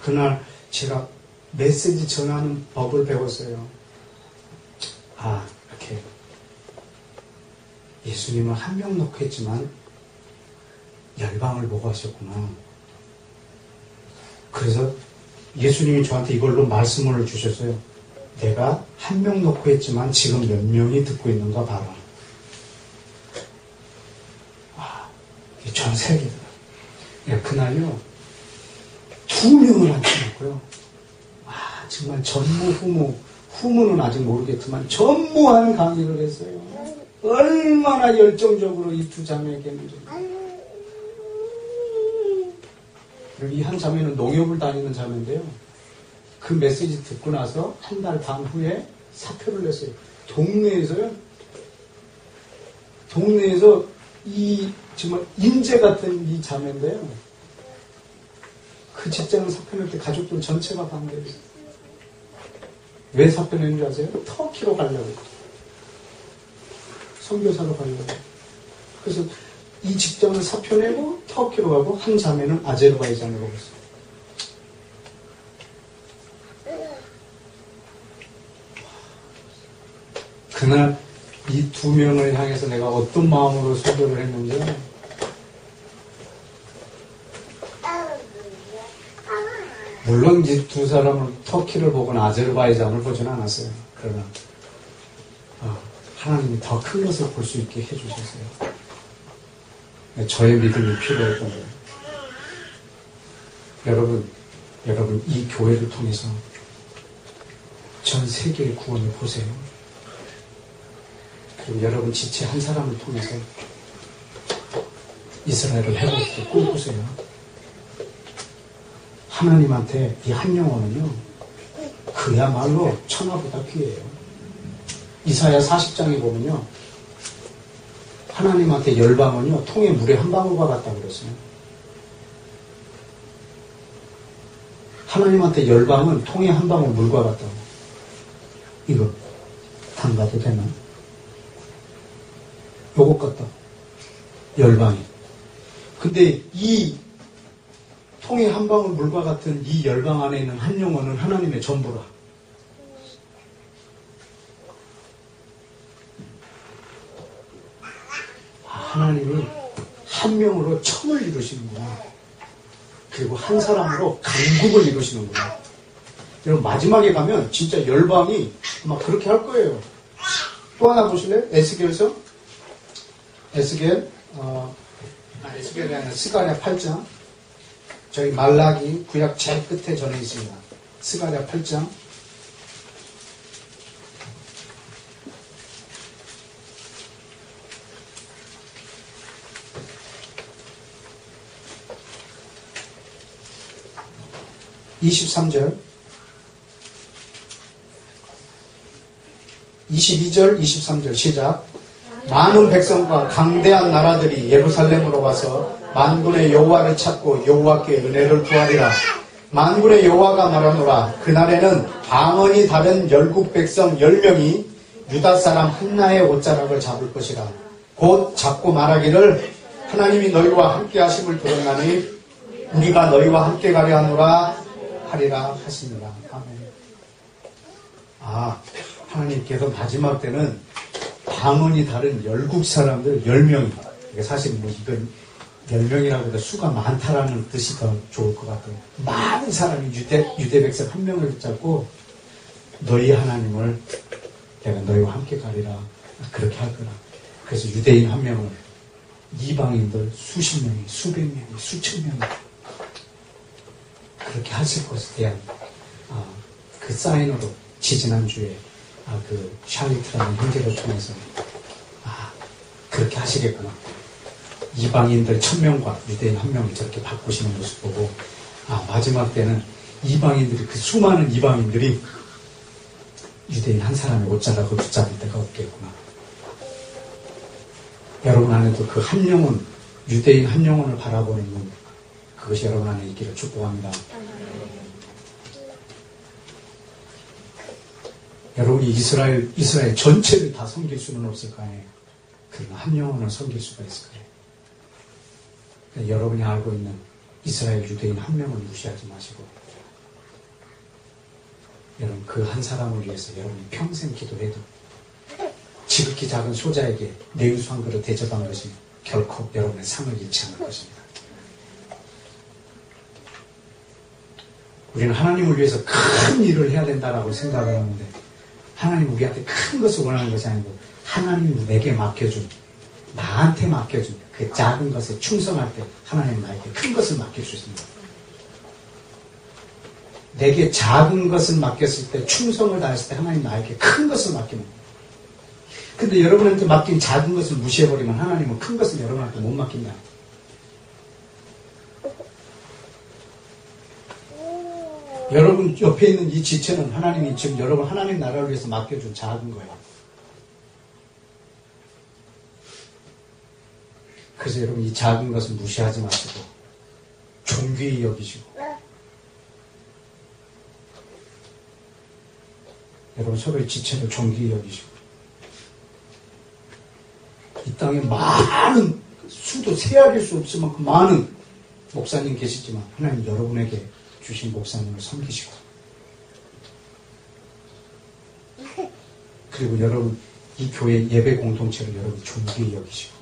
그날 제가 메시지 전하는 법을 배웠어요. 이렇게 예수님은 한 명 놓고 했지만 열방을 보고 하셨구나. 그래서 예수님이 저한테 이걸로 말씀을 주셨어요. 내가 한 명 놓고 했지만 지금 몇 명이 듣고 있는가 봐라. 전 세계더라. 그날요, 2명을 앉혀놓고요. 정말 후무는 아직 모르겠지만 전무한 강의를 했어요. 얼마나 열정적으로 이 두 자매에게는. 그리고 이 한 자매는 농협을 다니는 자매인데요. 그 메시지 듣고 나서 한 달 반 후에 사표를 냈어요. 동네에서요. 동네에서 이 정말 인재 같은 이 자매인데요. 그 직장을 사표낼 때 가족들 전체가 반대해요. 왜 사표내는 줄 아세요? 터키로 가려고. 선교사로 가려고. 그래서 이 직장을 사표내고 터키로 가고 한 자매는 아제르바이잔으로 갔어요. 그날 이 두 명을 향해서 내가 어떤 마음으로 설교를 했는지 물론 이 두 사람은 터키를 보거나 아제르바이잔을 보지는 않았어요. 그러나 하나님이 더 큰 것을 볼 수 있게 해주셨어요. 저의 믿음이 필요했던 거예요. 여러분 이 교회를 통해서 전 세계의 구원을 보세요. 그리고 여러분 지체 한 사람을 통해서 이스라엘을 회복시켜 꿈꾸세요. 하나님한테 이 한 영혼은요, 그야말로 천하보다 귀해요. 이사야 40장에 보면요, 하나님한테 열방은요, 통에 물의 한 방울과 같다고 그랬어요. 하나님한테 열방은 통에 한 방울 물과 같다고. 이거 담가도 되나? 요것 같다. 열방이. 근데 이 통에 한 방울 물과 같은 이 열방 안에 있는 한 영혼은 하나님의 전부라. 하나님은 한 명으로 천을 이루시는구나. 그리고 한 사람으로 강국을 이루시는구나. 여러분 마지막에 가면 진짜 열방이 막 그렇게 할 거예요. 또 하나 보실래요? 에스겔서? 에스겔이 아니라 스가랴 8장. 저희 말라기 구약 제일 끝에 전해 있습니다. 스가랴 8장. (23절) 22절 23절 시작. 많은 백성과 강대한 나라들이 예루살렘으로 와서 만군의 여호와를 찾고 여호와께 은혜를 구하리라. 만군의 여호와가 말하노라. 그날에는 방언이 다른 열국 백성 10명이 유다 사람 한나의 옷자락을 잡을 것이라. 곧 잡고 말하기를 하나님이 너희와 함께 하심을 들었나니 우리가 너희와 함께 가려 하노라 하리라 하십니다. 아멘. 하나님께서 마지막 때는 방언이 다른 열국 사람들 10명이, 사실 뭐 이건 10명이라고 해도 수가 많다라는 뜻이 더 좋을 것 같아요. 많은 사람이 유대 백성 한 명을 붙잡고 너희 하나님을 내가 너희와 함께 가리라. 그렇게 할 거라. 그래서 유대인 한 명을 이방인들 수십 명이, 수백 명이, 수천 명이 그렇게 하실 것에 대한 그 사인으로 지지난주에 그 샬리트라는 형제를 통해서 그렇게 하시겠구나. 이방인들 1000명과 유대인 1명을 저렇게 바꾸시는 모습 보고 마지막 때는 이방인들이 그 수많은 이방인들이 유대인 한 사람의 옷자락을 붙잡을 데가 없겠구나. 여러분 안에도 그 한 영혼, 유대인 한 영혼을 바라보는 눈, 그것이 여러분 안에 있기를 축복합니다. 여러분이 이스라엘 전체를 다 섬길 수는 없을 거 아니에요. 그러나 한 영혼을 섬길 수가 있을 거예요. 그러니까 여러분이 알고 있는 이스라엘 유대인 한 명을 무시하지 마시고 여러분 그 한 사람을 위해서 여러분이 평생 기도해도 지극히 작은 소자에게 내유수 한 그릇 대접한 것이 결코 여러분의 상을 잃지 않을 것입니다. 우리는 하나님을 위해서 큰 일을 해야 된다라고 생각을 하는데 하나님 우리한테 큰 것을 원하는 것이 아니고 하나님 내게 맡겨준, 나한테 맡겨준 그 작은 것에 충성할 때 하나님 나에게 큰 것을 맡겨주십니다. 내게 작은 것을 맡겼을 때 충성을 다했을 때 하나님 나에게 큰 것을 맡깁니다. 근데 여러분한테 맡긴 작은 것을 무시해버리면 하나님은 큰 것을 여러분한테 못 맡긴다. 여러분 옆에 있는 이 지체는 하나님이 지금 여러분 하나님 나라를 위해서 맡겨준 작은 거예요. 그래서 여러분 이 작은 것은 무시하지 마시고 존귀히 여기시고 여러분 서로의 지체를 존귀히 여기시고 이 땅에 많은 수도 세알일 수 없을 만큼 많은 목사님 계시지만 하나님 여러분에게 주신 목사님을 섬기시고 그리고 여러분 이 교회 예배 공동체를 여러분 존귀히 여기시고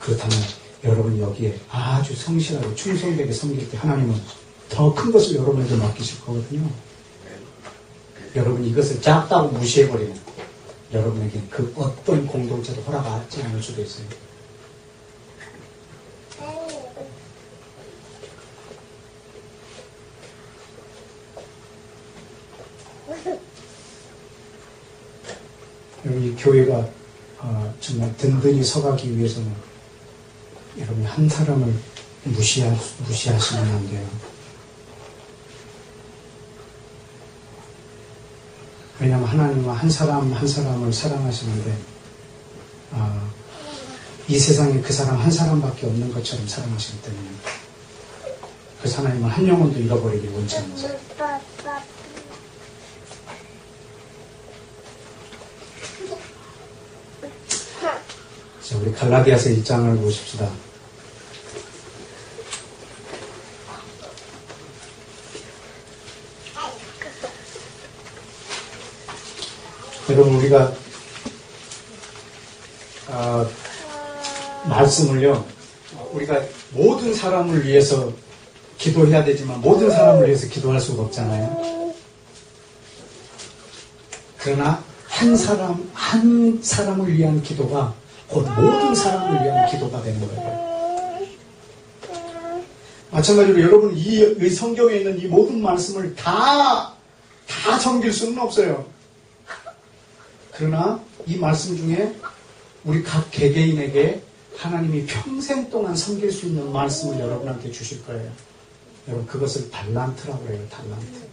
그렇다면 여러분 여기에 아주 성실하게 충성되게 섬길 때 하나님은 더 큰 것을 여러분에게 맡기실 거거든요. 여러분 이것을 작다고 무시해버리면 여러분에게 그 어떤 공동체도 허락하지 않을 수도 있어요. 여러분 이 교회가 정말 든든히 서가기 위해서는 여러분이 한 사람을 무시하시면 안 돼요. 왜냐하면 하나님은 한 사람 한 사람을 사랑하시는데 이 세상에 그 사람 한 사람밖에 없는 것처럼 사랑하시기 때문에 그래서 하나님은 한 영혼도 잃어버리기 원치 않으세요. 자, 우리 갈라디아서 1장을 보십시다. 여러분 우리가 말씀을요 우리가 모든 사람을 위해서 기도해야 되지만 모든 사람을 위해서 기도할 수가 없잖아요. 그러나 한 사람을 위한 기도가 곧 모든 사람을 위한 기도가 되는 거예요. 마찬가지로 여러분 이 성경에 있는 이 모든 말씀을 다 섬길 수는 없어요. 그러나 이 말씀 중에 우리 각 개개인에게 하나님이 평생 동안 섬길 수 있는 말씀을 여러분한테 주실 거예요. 여러분 그것을 달란트라고 그래요. 달란트.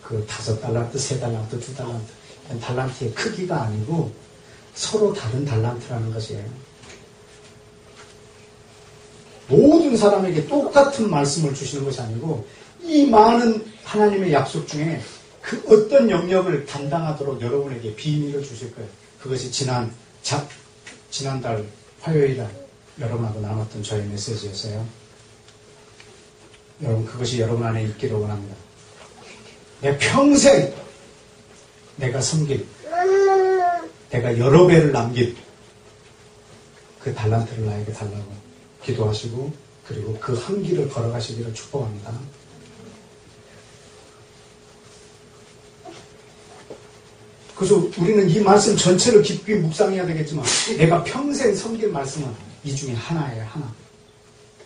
그 5달란트, 3달란트, 2달란트. 달란트의 크기가 아니고 서로 다른 달란트라는 것이에요. 모든 사람에게 똑같은 말씀을 주시는 것이 아니고 이 많은 하나님의 약속 중에 그 어떤 영역을 담당하도록 여러분에게 비밀을 주실 거예요. 그것이 지난달 화요일날 여러분하고 나눴던 저의 메시지였어요. 여러분 그것이 여러분 안에 있기를 원합니다. 내 평생 내가 섬길 내가 여러 배를 남길 그 달란트를 나에게 달라고 기도하시고 그리고 그 한 길을 걸어가시기를 축복합니다. 그래서 우리는 이 말씀 전체를 깊이 묵상해야 되겠지만 내가 평생 섬길 말씀은 이 중에 하나예요. 하나.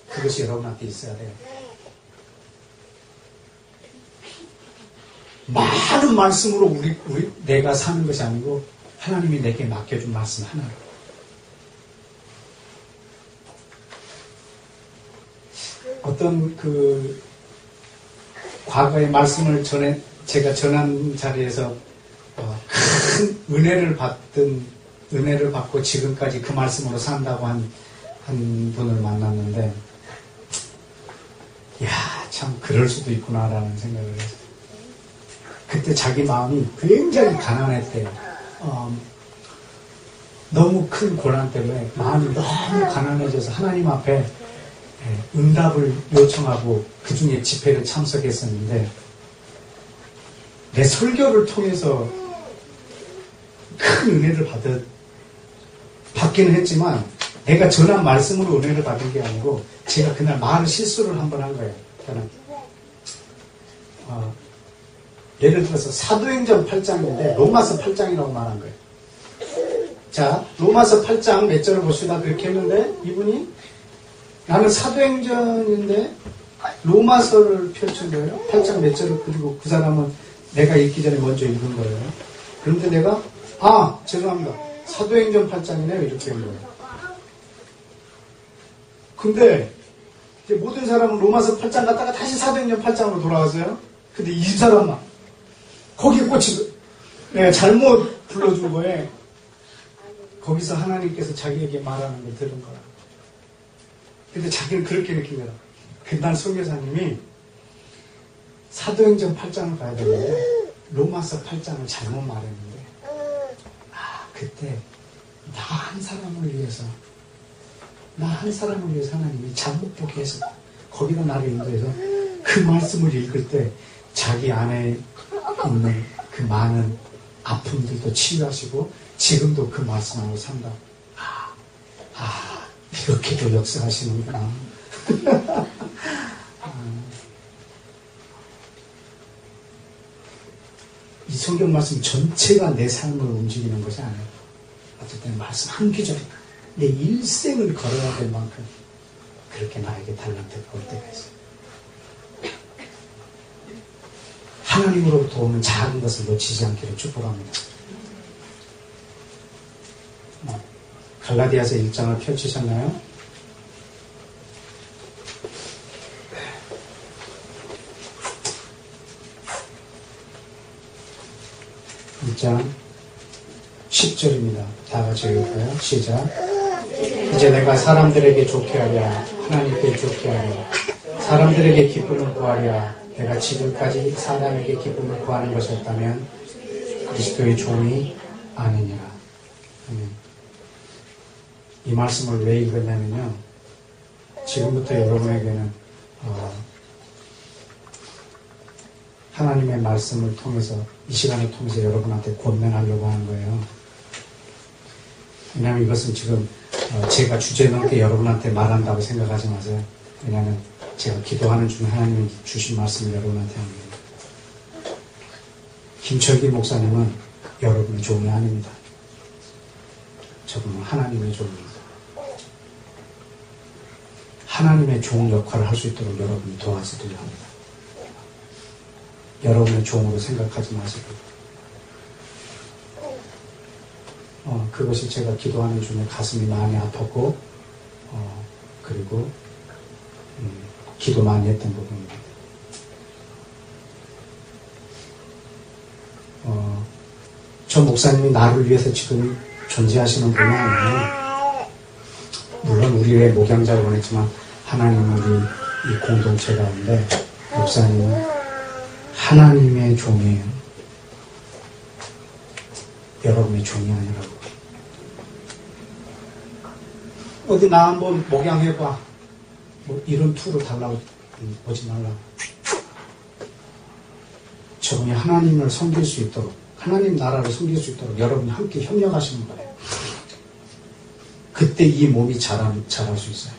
그것이 여러분한테 있어야 돼요. 많은 말씀으로 내가 사는 것이 아니고 하나님이 내게 맡겨준 말씀 하나로. 어떤 그 과거의 말씀을 제가 전한 자리에서 큰 은혜를 받고 지금까지 그 말씀으로 산다고 한 분을 만났는데, 참 그럴 수도 있구나라는 생각을 했어요. 그때 자기 마음이 굉장히 가난했대요. 너무 큰 고난 때문에 마음이 너무 가난해져서 하나님 앞에 응답을 요청하고 그 중에 집회를 참석했었는데, 내 설교를 통해서 큰 은혜를 받기는 했지만 내가 전한 말씀으로 은혜를 받은 게 아니고 제가 그날 말을 실수를 한 번 한 거예요. 저는 예를 들어서 사도행전 8장인데 로마서 8장이라고 말한 거예요. 자, 로마서 8장 몇 절을 보시다 그렇게 했는데 이분이 나는 사도행전인데 로마서를 펼친 거예요. 8장 몇 절을. 그리고 그 사람은 내가 읽기 전에 먼저 읽은 거예요. 그런데 내가 죄송합니다. 사도행전 8장이네요. 이렇게 한 거예요. 근데 이제 모든 사람은 로마서 8장 갔다가 다시 사도행전 8장으로 돌아왔어요. 근데 이 사람만 거기에 꽂히고 잘못 불러준 거예요. 거기서 하나님께서 자기에게 말하는 걸 들은 거야. 근데 자기는 그렇게 느낍니다. 그날 선교사님이 사도행전 8장을 봐야 되는데 로마서 8장을 잘못 말했는데 그때 나 한 사람을 위해서 하나님이 잘못 보게 해서 거기다 나를 인도해서 그 말씀을 읽을 때 자기 안에 있는 그 많은 아픔들도 치유하시고 지금도 그 말씀으로 산다. 이렇게도 역사하시는구나. 이 성경 말씀 전체가 내 삶을 움직이는 것이 아니에요. 어쨌든 말씀 한 구절, 내 일생을 걸어야 될 만큼 그렇게 나에게 달란트가 올 때가 있어요. 하나님으로부터 오는 작은 것을 놓치지 않기를 축복합니다. 갈라디아서 1장을 펼치셨나요? 네. 1장 10절입니다. 다 같이 읽을까요? 시작. 이제 내가 사람들에게 좋게 하랴 하나님께 좋게 하랴 사람들에게 기쁨을 구하랴 내가 지금까지 사람에게 기쁨을 구하는 것이었다면 그리스도의 종이 아니니라. 이 말씀을 왜 읽었냐면요. 지금부터 여러분에게는 하나님의 말씀을 통해서 이 시간을 통해서 여러분한테 권면하려고 하는 거예요. 왜냐하면 이것은 지금 제가 주제 넘게 여러분한테 말한다고 생각하지 마세요. 왜냐하면 제가 기도하는 중에 하나님이 주신 말씀을 여러분한테 합니다. 김철기 목사님은 여러분의 종이 아닙니다. 저분은 하나님의 종입니다. 하나님의 종 역할을 할 수 있도록 여러분이 도와주셔야 합니다. 여러분의 종으로 생각하지 마시고 그것이 제가 기도하는 중에 가슴이 많이 아팠고 그리고 기도 많이 했던 부분입니다. 저 목사님이 나를 위해서 지금 존재하시는 분이 아니에요. 물론 우리의 목양자로 보냈지만 하나님은 우리 이 공동체 가운데 목사님은 하나님의 종이에요. 여러분의 종이 아니라고. 어디 나 한번 목양해봐. 뭐 이런 투로 달라고 오지 말라. 저분이 하나님을 섬길 수 있도록 하나님 나라를 섬길 수 있도록 여러분이 함께 협력하시는 거예요. 그때 이 몸이 자랄 수 있어요.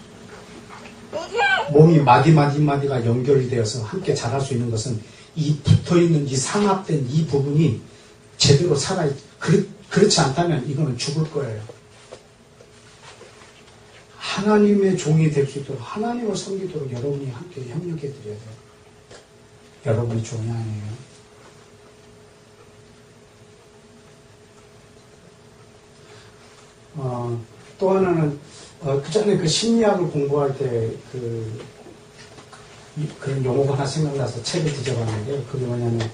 몸이 마디가 연결이 되어서 함께 자랄 수 있는 것은 이 붙어있는 이 상합된 이 부분이 제대로 그렇지 않다면 이거는 죽을 거예요. 하나님의 종이 될 수 있도록 하나님을 섬기도록 여러분이 함께 협력해 드려야 돼요. 여러분이 종이 아니에요. 또 하나는 그 전에 그 심리학을 공부할 때 그런 용어가 하나 생각나서 책을 뒤져봤는데 그게 뭐냐면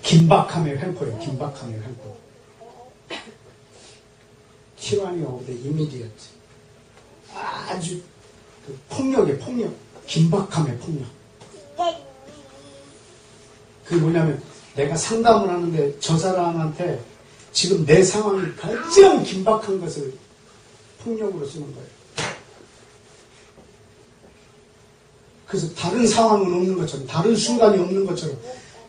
긴박함의 횡포예요. 긴박함의 횡포. tyranny of the immediate. 아주 폭력의 폭력. 긴박함의 폭력. 그게 뭐냐면 내가 상담을 하는데 저 사람한테 지금 내 상황이 가장 긴박한 것을 폭력으로 쓰는 거예요. 그래서 다른 상황은 없는 것처럼, 다른 순간이 없는 것처럼,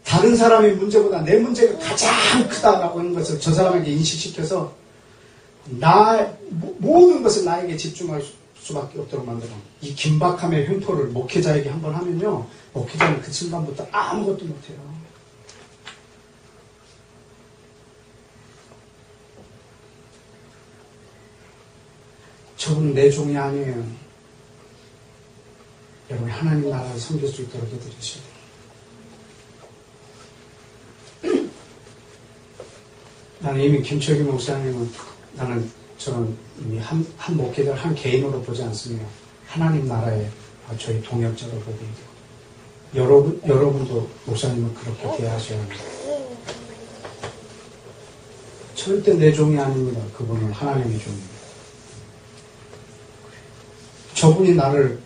다른 사람의 문제보다 내 문제가 가장 크다라고 하는 것을 저 사람에게 인식시켜서 모든 것을 나에게 집중할 수밖에 없도록 만들어. 이 긴박함의 횡포를 목회자에게 한번 하면요, 목회자는 그 순간부터 아무것도 못해요. 저분은 내 종이 아니에요. 여러분 하나님 나라를 섬길 수 있도록 해드리셔야 돼요. 나는 이미 김철기 목사님은 저는 이미 한 목회자 한 개인으로 보지 않습니다. 하나님 나라의 저희 동역자로 보고 있고 여러분도 목사님을 그렇게 대하셔야 합니다. 절대 내 종이 아닙니다. 그분은 하나님의 종입니다. 저분이 나를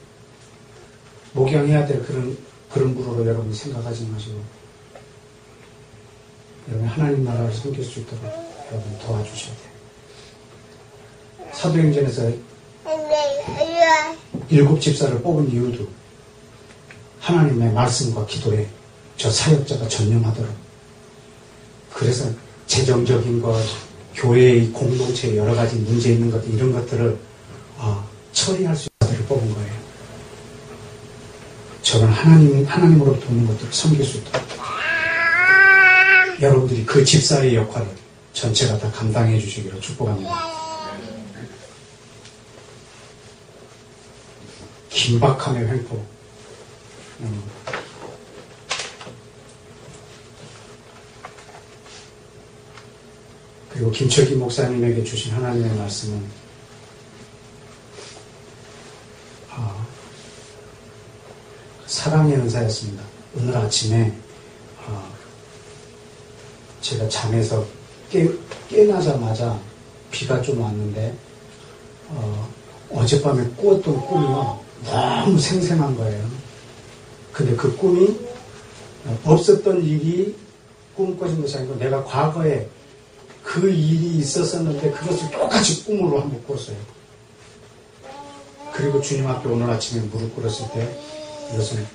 목양해야 될 그런 분으로 여러분 생각하지 마시고 여러분 하나님 나라를 섬길 수 있도록 여러분 도와주셔야 돼요. 사도행전에서 7 집사를 뽑은 이유도 하나님의 말씀과 기도에 저 사역자가 전념하도록, 그래서 재정적인 것, 교회의 공동체에 여러 가지 문제 있는 것들, 이런 것들을 처리할 수 있는 것들을 뽑은 거예요. 저는 하나님으로부터 오는 것들을 섬길 수 있도록 여러분들이 그 집사의 역할을 전체가 다 감당해 주시기로 축복합니다. 긴박함의 횡포. 그리고 김철기 목사님에게 주신 하나님의 말씀은 사랑의 은사였습니다. 오늘 아침에 제가 잠에서 깨나자마자 비가 좀 왔는데 어젯밤에 꾸었던 꿈이요 너무 생생한 거예요. 근데 그 꿈이 없었던 일이 꿈꿔진 것이 아니고 내가 과거에 그 일이 있었었는데 그것을 똑같이 꿈으로 한번 꿨어요. 그리고 주님 앞에 오늘 아침에 무릎 꿇었을 때 이것은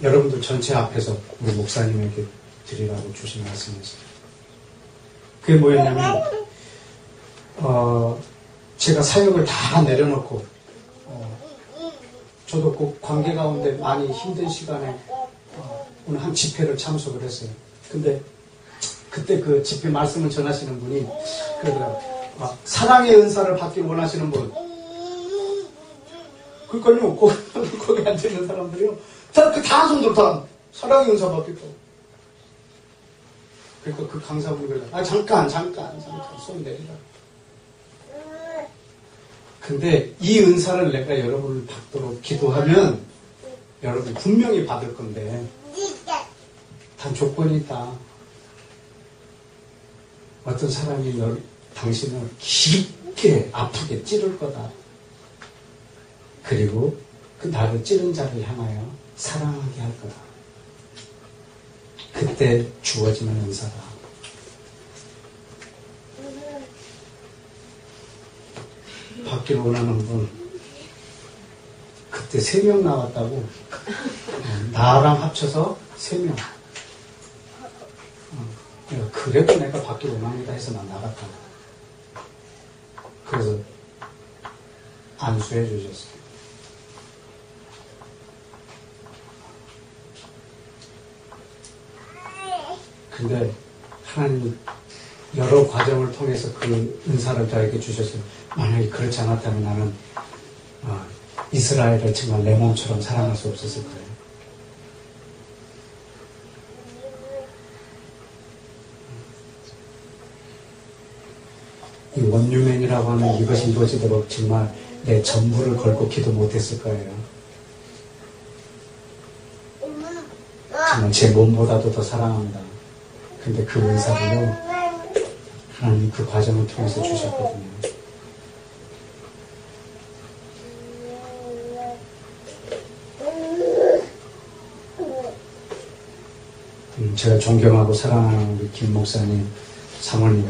여러분들 전체 앞에서 우리 목사님에게 드리라고 주신 말씀이었어요. 그게 뭐였냐면 제가 사역을 다 내려놓고 저도 그 관계 가운데 많이 힘든 시간에 오늘 한 집회를 참석을 했어요. 근데 그때 그 집회 말씀을 전하시는 분이 그러더라고요. 사랑의 은사를 받길 원하시는 분. 그러니까요, 거기 앉아있는 사람들이요. 다 손들 다 사랑의 은사 받겠다고. 그러니까 그 강사분이 그러더라고요. 잠깐, 손 내리라. 근데 이 은사를 내가 여러분을 받도록 기도하면 여러분 분명히 받을 건데 단 조건이 있다. 어떤 사람이 당신을 깊게 아프게 찌를 거다. 그리고 그 나를 찌른 자를 향하여 사랑하게 할 거다. 그때 주어지는 은사다. 받기를 원하는 분, 그때 3명 나왔다고. 나랑 합쳐서 3명. 그래도 내가 받기 원합니다 해서 난 나갔다. 그래서 안수해 주셨어요. 근데 하나님이 여러 과정을 통해서 그 은사를 저에게 주셨어요. 만약에 그렇지 않았다면 나는 이스라엘을 정말 내 몸처럼 사랑할 수 없었을 거예요. 이 원유맨이라고 하는 이것이 이루어지도록 정말 내 전부를 걸고 기도 못했을 거예요. 정말 제 몸보다도 더 사랑합니다. 근데 그 은사를요, 하나님 그 과정을 통해서 주셨거든요. 제가 존경하고 사랑하는 우리 김 목사님, 사모님,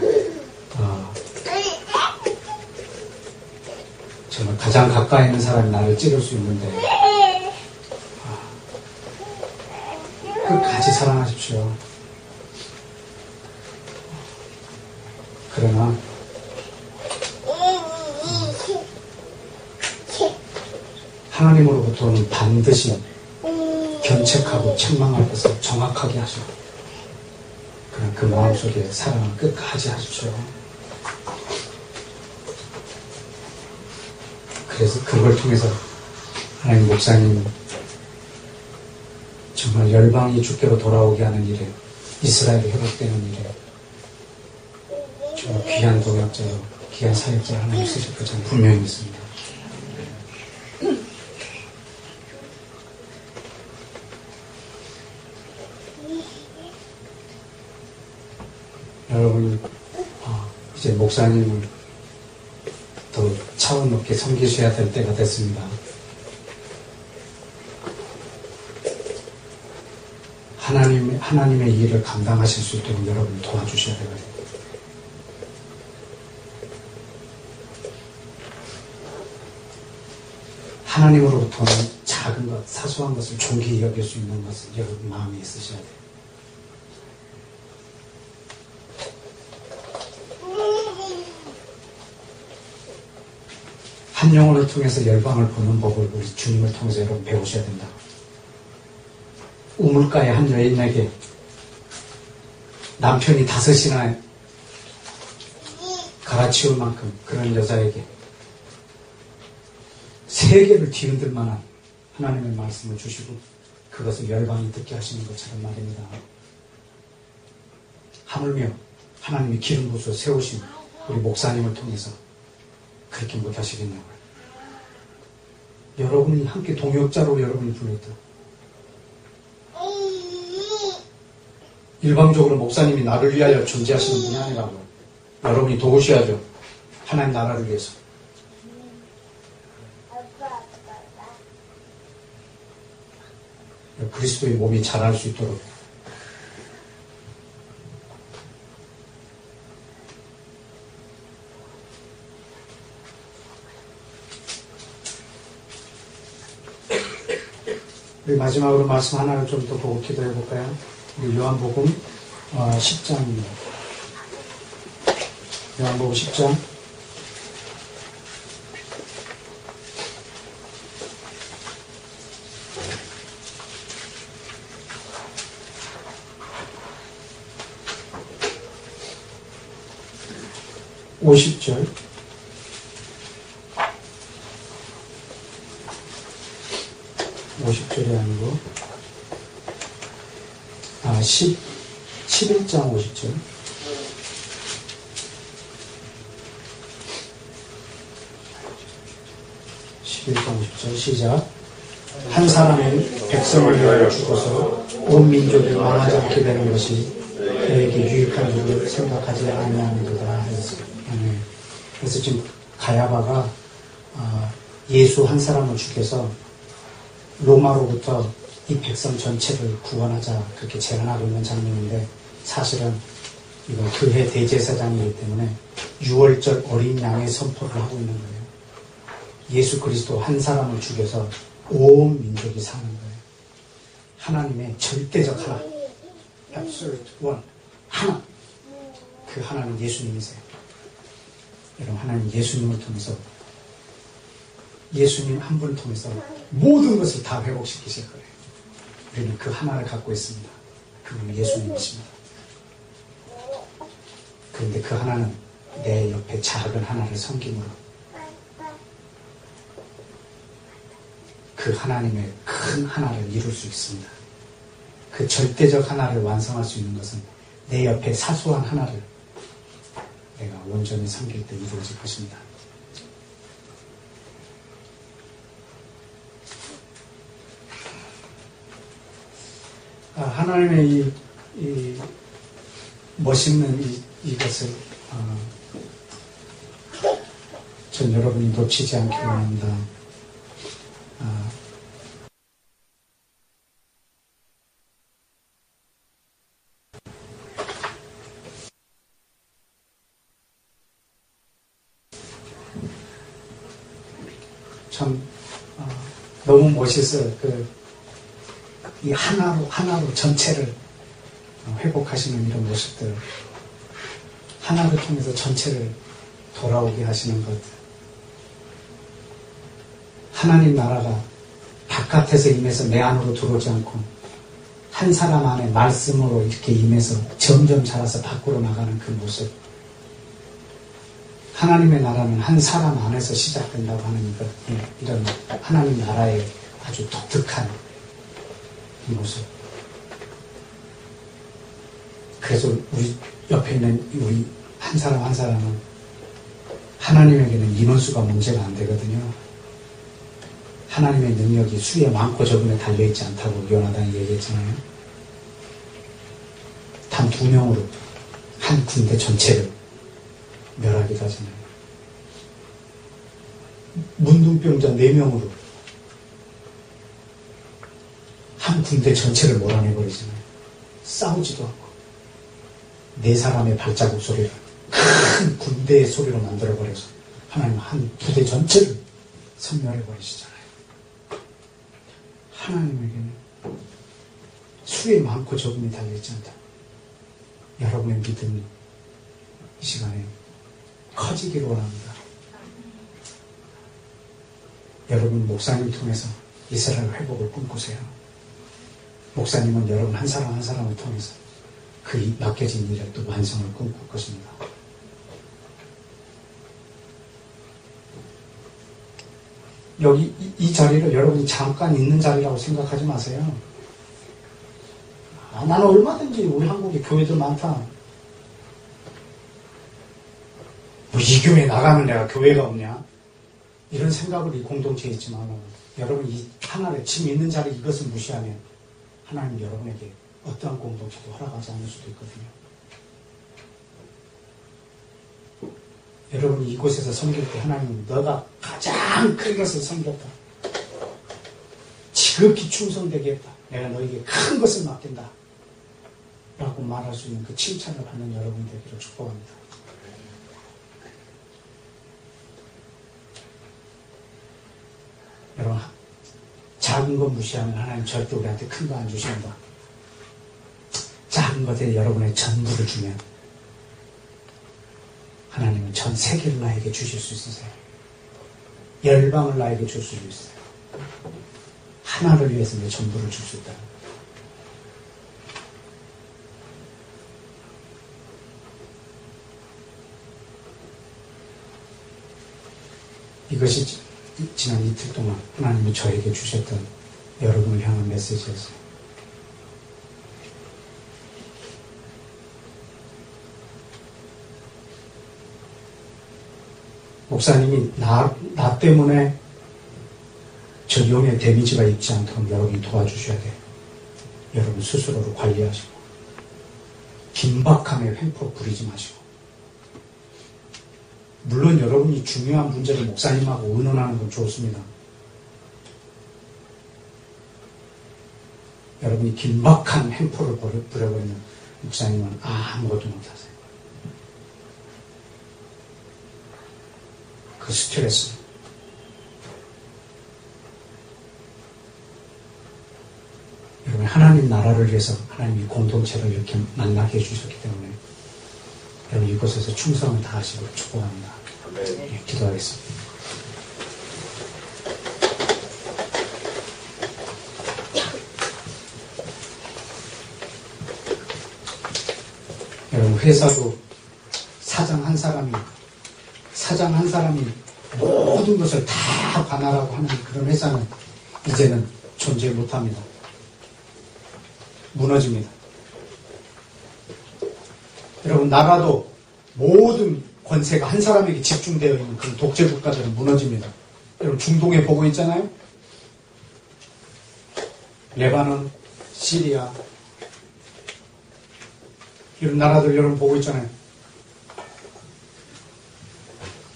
정말 가장 가까이 있는 사람이 나를 찌를 수 있는데 끝까지 사랑하십시오. 그러나 하나님으로부터는 반드시 견책하고 책망할 것을 정확하게 하시고, 그러나 그 마음속에 사랑을 끝까지 하십시오. 그래서 그걸 통해서 하나님 목사님 정말 열방이 주께로 돌아오게 하는 일에, 이스라엘이 회복되는 일에 정말 귀한 동역자로, 귀한 사역자로 하나님 쓰실 것 저는 분명히 믿습니다. 여러분, 이제 목사님을 더 차원 높게 섬기셔야 될 때가 됐습니다. 하나님의 일을 감당하실 수 있도록 여러분 도와주셔야 되거든요. 하나님으로부터는 작은 것, 사소한 것을 존귀히 여길 수 있는 것을 여러분 마음에 있으셔야 돼요. 한 영혼을 통해서 열방을 보는 법을 우리 주님을 통해서 여러분 배우셔야 된다. 우물가의 한 여인에게 남편이 5이나 갈아치울 만큼 그런 여자에게 세계를 뒤흔들 만한 하나님의 말씀을 주시고 그것을 열방이 듣게 하시는 것처럼 말입니다. 하물며 하나님이 기름 부어서 세우신 우리 목사님을 통해서 그렇게 못하시겠냐고요. 여러분이 함께 동역자로 여러분이 불렀다. 일방적으로 목사님이 나를 위하여 존재하시는 분이 아니라고요. 여러분이 도우셔야죠. 하나님 나라를 위해서. 그리스도의 몸이 자랄 수 있도록 우리 마지막으로 말씀 하나를 좀 더 보고 기도해 볼까요? 우리 요한복음 10장입니다. 요한복음 10장 50절 50절이 아니고 11장 50절 11장 50절 시작. 한 사람은 백성을 위하여 죽어서 온 민족이 망하지 않게 되는 것이 그에게 유익한 줄을 생각하지 아니하는도다 하였습니다. 그래서 지금 가야바가 예수 한 사람을 죽여서 로마로부터 이 백성 전체를 구원하자 그렇게 제안하고 있는 장면인데 사실은 이건 교회 대제사장이기 때문에 6월절 어린 양의 선포를 하고 있는 거예요. 예수 그리스도 한 사람을 죽여서 온 민족이 사는 거예요. 하나님의 절대적 하나, absolute one, 하나. 그 하나는 예수님이세요. 여러분 하나님 예수님을 통해서 예수님 한 분을 통해서 모든 것을 다 회복시키실 거예요. 우리는 그 하나를 갖고 있습니다. 그분은 예수님이십니다. 그런데 그 하나는 내 옆에 작은 하나를 섬김으로 그 하나님의 큰 하나를 이룰 수 있습니다. 그 절대적 하나를 완성할 수 있는 것은 내 옆에 사소한 하나를 내가 온전히 섬길 때 이루어질 것입니다. 하나님의 이 멋있는 이것을 전 여러분이 놓치지 않기 원합니다. 참 너무 멋있어요. 이 하나로 전체를 회복하시는 이런 모습들, 하나를 통해서 전체를 돌아오게 하시는 것. 하나님 나라가 바깥에서 임해서 내 안으로 들어오지 않고 한 사람 안에 말씀으로 이렇게 임해서 점점 자라서 밖으로 나가는 그 모습. 하나님의 나라는 한 사람 안에서 시작된다고 하는 것, 이런 하나님 나라의 아주 독특한 이 모습. 그래서 우리 옆에 있는 우리 한 사람 한 사람은 하나님에게는 인원수가 문제가 안 되거든요. 하나님의 능력이 수에 많고 적음에 달려있지 않다고 요나단이 얘기했잖아요. 단 2명으로 한 군대 전체를 멸하기도 하잖아요. 문둥병자 4명으로 한 군대 전체를 몰아내버리잖아요. 싸우지도 않고 4사람의 발자국 소리를 큰 군대의 소리로 만들어버려서 하나님은 한 부대 전체를 섬멸해버리시잖아요. 하나님에게는 수에 많고 적음이 달려있지 않다. 여러분의 믿음이 이 시간에 커지기를 원합니다. 여러분 목사님 통해서 이스라엘 회복을 꿈꾸세요. 목사님은 여러분 한 사람 한 사람을 통해서 그 맡겨진 일을 또 완성을 꿈꿀 것입니다. 여기 이 자리를 여러분이 잠깐 있는 자리라고 생각하지 마세요. 나는 얼마든지 우리 한국에 교회들 많다. 뭐 이 교회 나가면 내가 교회가 없냐? 이런 생각을 이 공동체에 있지 말라고. 여러분 이 하나를 지금 있는 자리 이것을 무시하면 하나님 여러분에게 어떠한 공동체도 허락하지 않을 수도 있거든요. 여러분이 이곳에서 섬길 때 하나님은 너가 가장 큰 것을 섬겼다. 지극히 충성되게 했다. 내가 너에게 큰 것을 맡긴다. 라고 말할 수 있는 그 칭찬을 받는 여러분 되기를 축복합니다. 여러분, 작은 것 무시하면 하나님 절대 우리한테 큰 거 안 주신다. 작은 것에 여러분의 전부를 주면 하나님은 전 세계를 나에게 주실 수 있으세요. 열방을 나에게 줄 수 있어요. 하나를 위해서 내 전부를 줄 수 있다. 이것이 지난 이틀 동안 하나님이 저에게 주셨던 여러분을 향한 메시지였어요. 목사님이 나 때문에 저 영의 데미지가 있지 않도록 여러분이 도와주셔야 돼요. 여러분 스스로를 관리하시고 긴박함에 횡포 부리지 마시고, 물론 여러분이 중요한 문제를 목사님하고 의논하는 건 좋습니다. 여러분이 긴박한 횡포를 부려버리면 목사님은 아무것도 못하세요. 그 스트레스. 여러분 하나님 나라를 위해서 하나님이 공동체를 이렇게 만나게 해주셨기 때문에 여러분 이곳에서 충성을 다하시고 축복합니다. 네, 기도하겠습니다. 여러분 회사도 사장 한 사람이 모든 것을 다 관할하고 하는 그런 회사는 이제는 존재 못합니다. 무너집니다. 여러분 나라도 모든 권세가 한 사람에게 집중되어 있는 그런 독재 국가들은 무너집니다. 여러분 중동에 보고 있잖아요. 레바논, 시리아 이런 나라들 여러분 보고 있잖아요.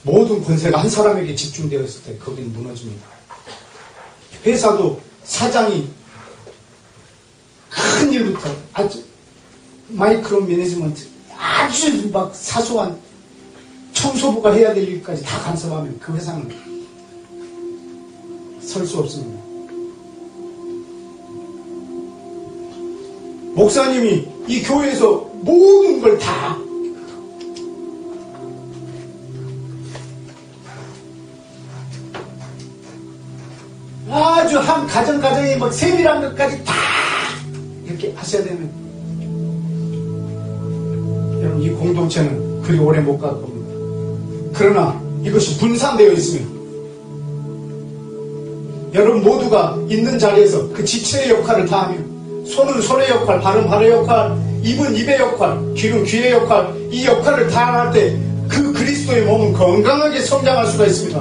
모든 권세가 한 사람에게 집중되어 있을 때 거기는 무너집니다. 회사도 사장이 큰 일부터 아주 마이크로 매니지먼트 아주 막 사소한 청소부가 해야 될 일까지 다 간섭하면 그 회사는 설 수 없습니다. 목사님이 이 교회에서 모든 걸 다 아주 한 가정에 막 세밀한 것까지 다 이렇게 하셔야 되면 여러분 이 공동체는 그리 오래 못 갈 겁니다. 그러나 이것이 분산되어 있으면 여러분 모두가 있는 자리에서 그 지체의 역할을 다하며 손은 손의 역할, 발은 발의 역할, 입은 입의 역할, 귀는 귀의 역할, 이 역할을 다 할 때 그 그리스도의 몸은 건강하게 성장할 수가 있습니다.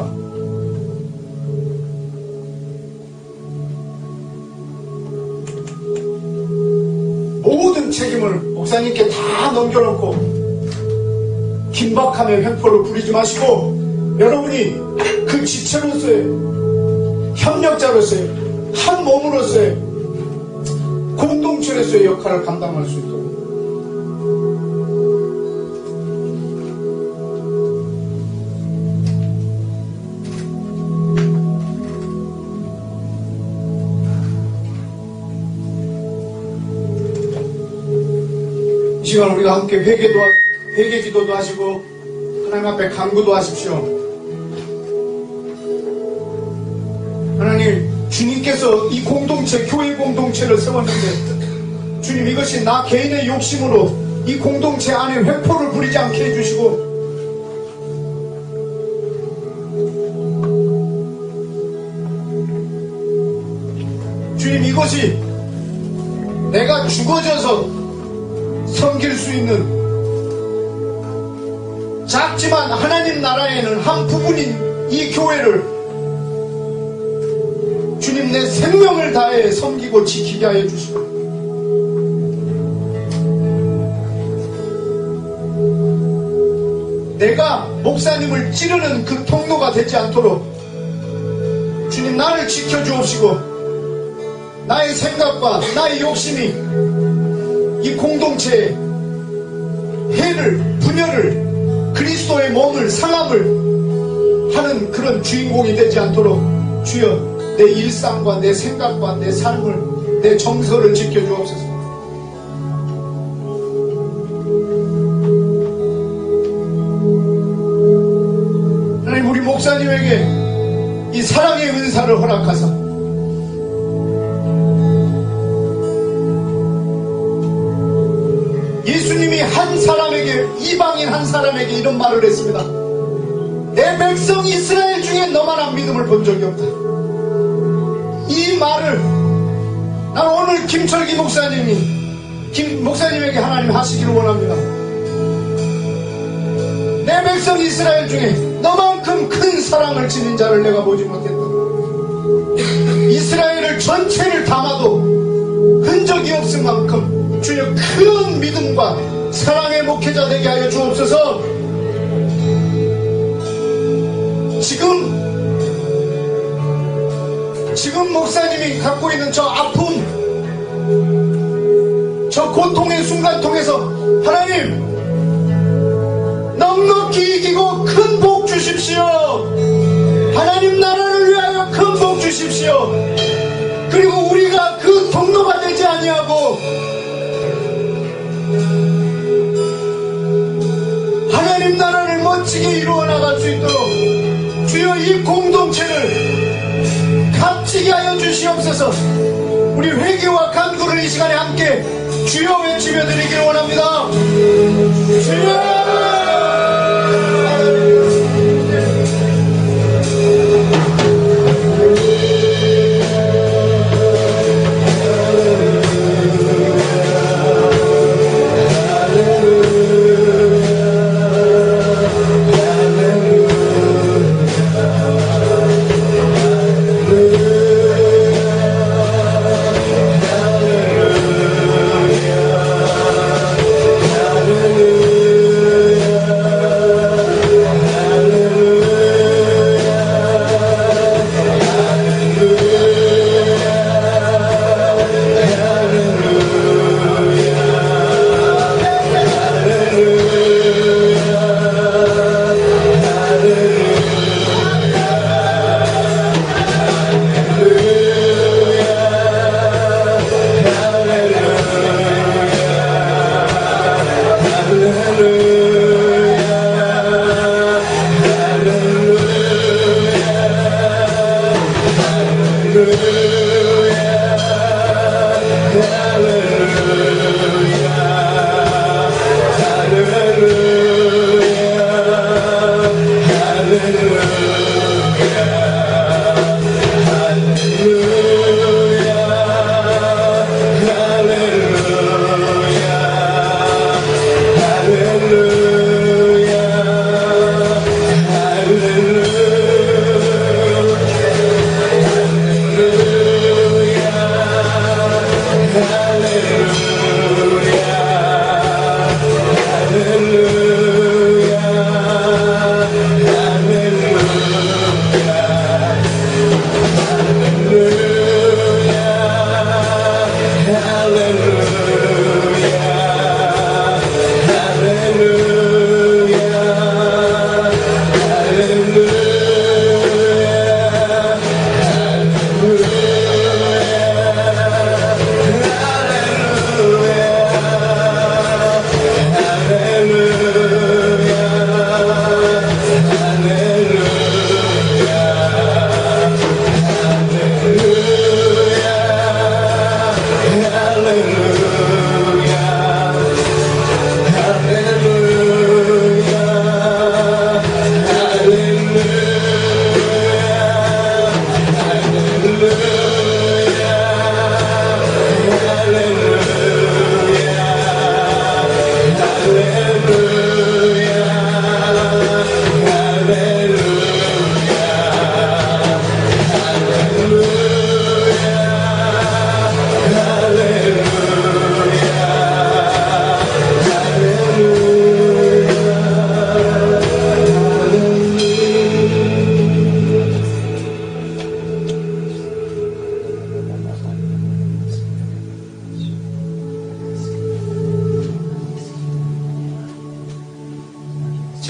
모든 책임을 목사님께 다 넘겨놓고 긴박함에 횡포를 부리지 마시고 여러분이 그 지체로서의 협력자로서의 한 몸으로서의 공동체로서의 역할을 감당할 수 있도록 이 시간 우리가 함께 회개 기도도 하시고 하나님 앞에 간구도 하십시오. 하나님, 주님께서 이 공동체, 교회 공동체를 세웠는데 주님, 이것이 나 개인의 욕심으로 이 공동체 안에 횡포를 부리지 않게 해주시고 주님, 이것이 내가 죽어져서 섬길 수 있는 작지만 하나님 나라에는 한 부분인 이 교회를 주님 내 생명을 다해 섬기고 지키게 하여 주시고 내가 목사님을 찌르는 그 통로가 되지 않도록 주님 나를 지켜주옵시고 나의 생각과 나의 욕심이 이 공동체에 해를, 분열을, 그리스도의 몸을, 상함을 하는 그런 주인공이 되지 않도록 주여 내 일상과 내 생각과 내 삶을, 내 정서를 지켜주옵소서. 하나님, 우리 목사님에게 이 사랑의 은사를 허락하사 예수님이 한 사람에게, 이방인 한 사람에게 이런 말을 했습니다. 내 백성 이스라엘 중에 너만한 믿음을 본 적이 없다. 이 말을 난 오늘 김철기 목사님에게 하나님 하시기를 원합니다. 내 백성 이스라엘 중에 너만큼 큰 사랑을 지닌 자를 내가 보지 못했다. 이스라엘을 전체를 담아도 흔적이 없을 만큼 주여 큰 믿음과 사랑의 목회자 되게 하여 주옵소서. 지금 목사님이 갖고 있는 저 아픔, 저 고통의 순간 통해서 하나님 넉넉히 이기고 큰 복 주십시오. 하나님 나라를 위하여 큰 복 주십시오. 그리고 우리가 그 통로가 되지 아니하고 하나님 나라를 멋지게 이루어 나갈 수 있도록 주여 이 공동체를 값지게 하여 주시옵소서. 우리 회개와 간구를 이 시간에 함께 주여 외치며 드리기를 원합니다. 주여!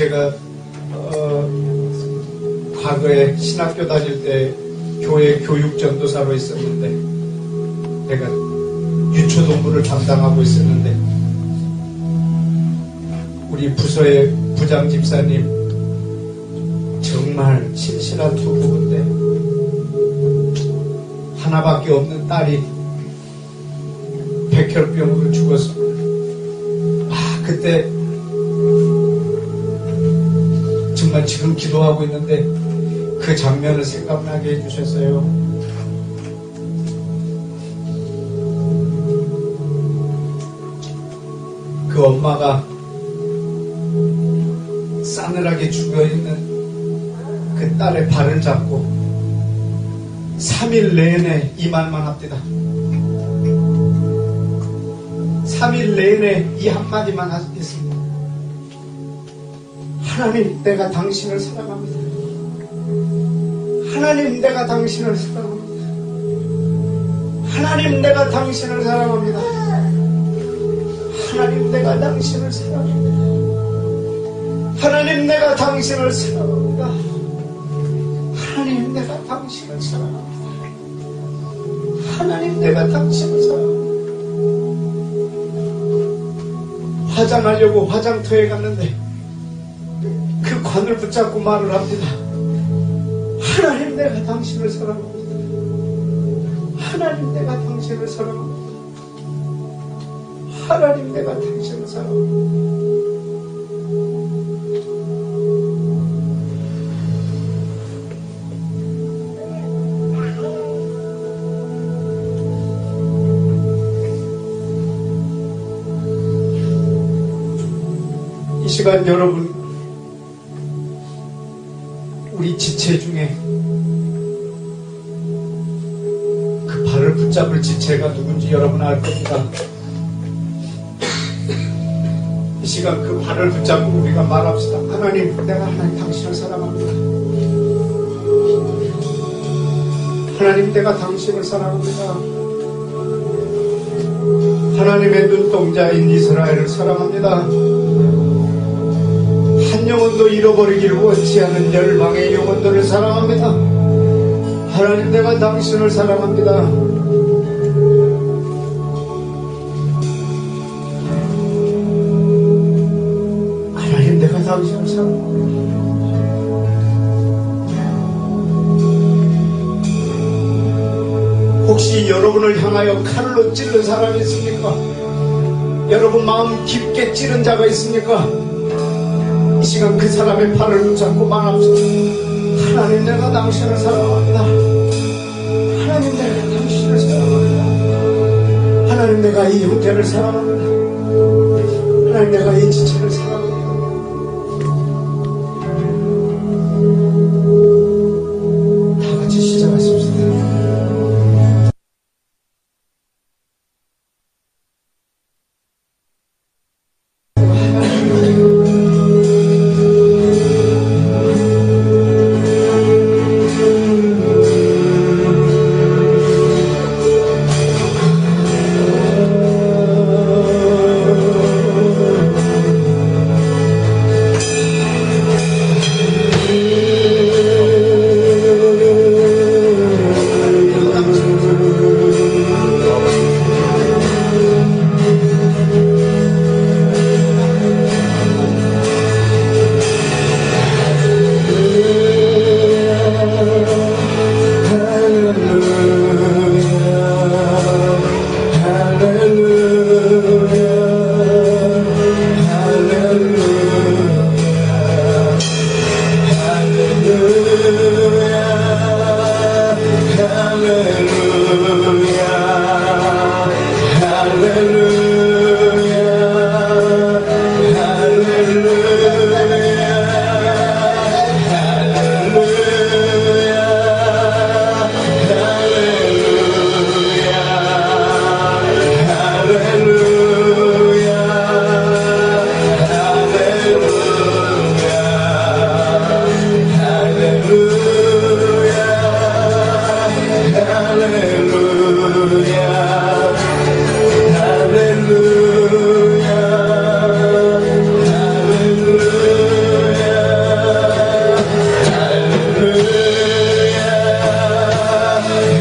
제가 과거에 신학교 다닐 때 교회 교육 전도사로 있었는데, 내가 유초동부를 담당하고 있었는데, 우리 부서의 부장 집사님 정말 신실한 투부인데, 하나밖에 없는 딸이 백혈병으로 죽어서, 그때 정말 지금 기도하고 있는데 그 장면을 생각나게 해주셨어요. 그 엄마가 싸늘하게 죽어있는 그 딸의 발을 잡고 3일 내내 이 말만 합니다. 3일 내내 이 한마디만 하겠습니다. 하나님, 내가 당신을 사랑합니다. 하나님, 내가 당신을 사랑합니다. 하나님, 내가 당신을 사랑합니다. 하나님, 내가 당신을 사랑합니다. 하나님, 내가 당신을 사랑합니다. 하나님, 내가 당신을 사랑합니다. 하나님, 내가 당신을 사랑합니다. 화장하려고 화장터에 갔는데 그 관을 붙잡고 말을 합니다. 하나님, 내가 당신을 사랑합니다. 하나님, 내가 당신을 사랑합니다. 하나님, 내가 당신을 사랑합니다. 이 시간 여러분, 우리 지체 중에 그 발을 붙잡을 지체가 누군지 여러분 알 겁니다. 이 시간 그 발을 붙잡고 우리가 말합시다. 하나님, 내가 하나님 당신을 사랑합니다. 하나님, 내가 당신을 사랑합니다. 하나님의 눈동자인 이스라엘을 사랑합니다. 한 영혼도 잃어버리기를 원치 않은 열방의 영혼들을 사랑합니다. 하나님, 내가 당신을 사랑합니다. 하나님, 내가 당신을 사랑합니다. 혹시 여러분을 향하여 칼로 찌른 사람이 있습니까? 여러분 마음 깊게 찌른 자가 있습니까? 이 시간 그 사람의 발을 붙잡고 말합시다. 하나님, 내가 당신을 사랑합니다. 하나님, 내가 당신을 사랑합니다. 하나님, 내가 이 형제를 사랑합니다. 하나님, 내가 이 지체를 사랑합니다. 다 같이 시작하십시다.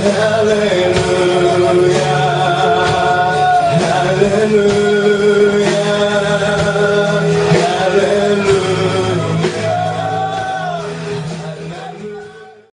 할렐루야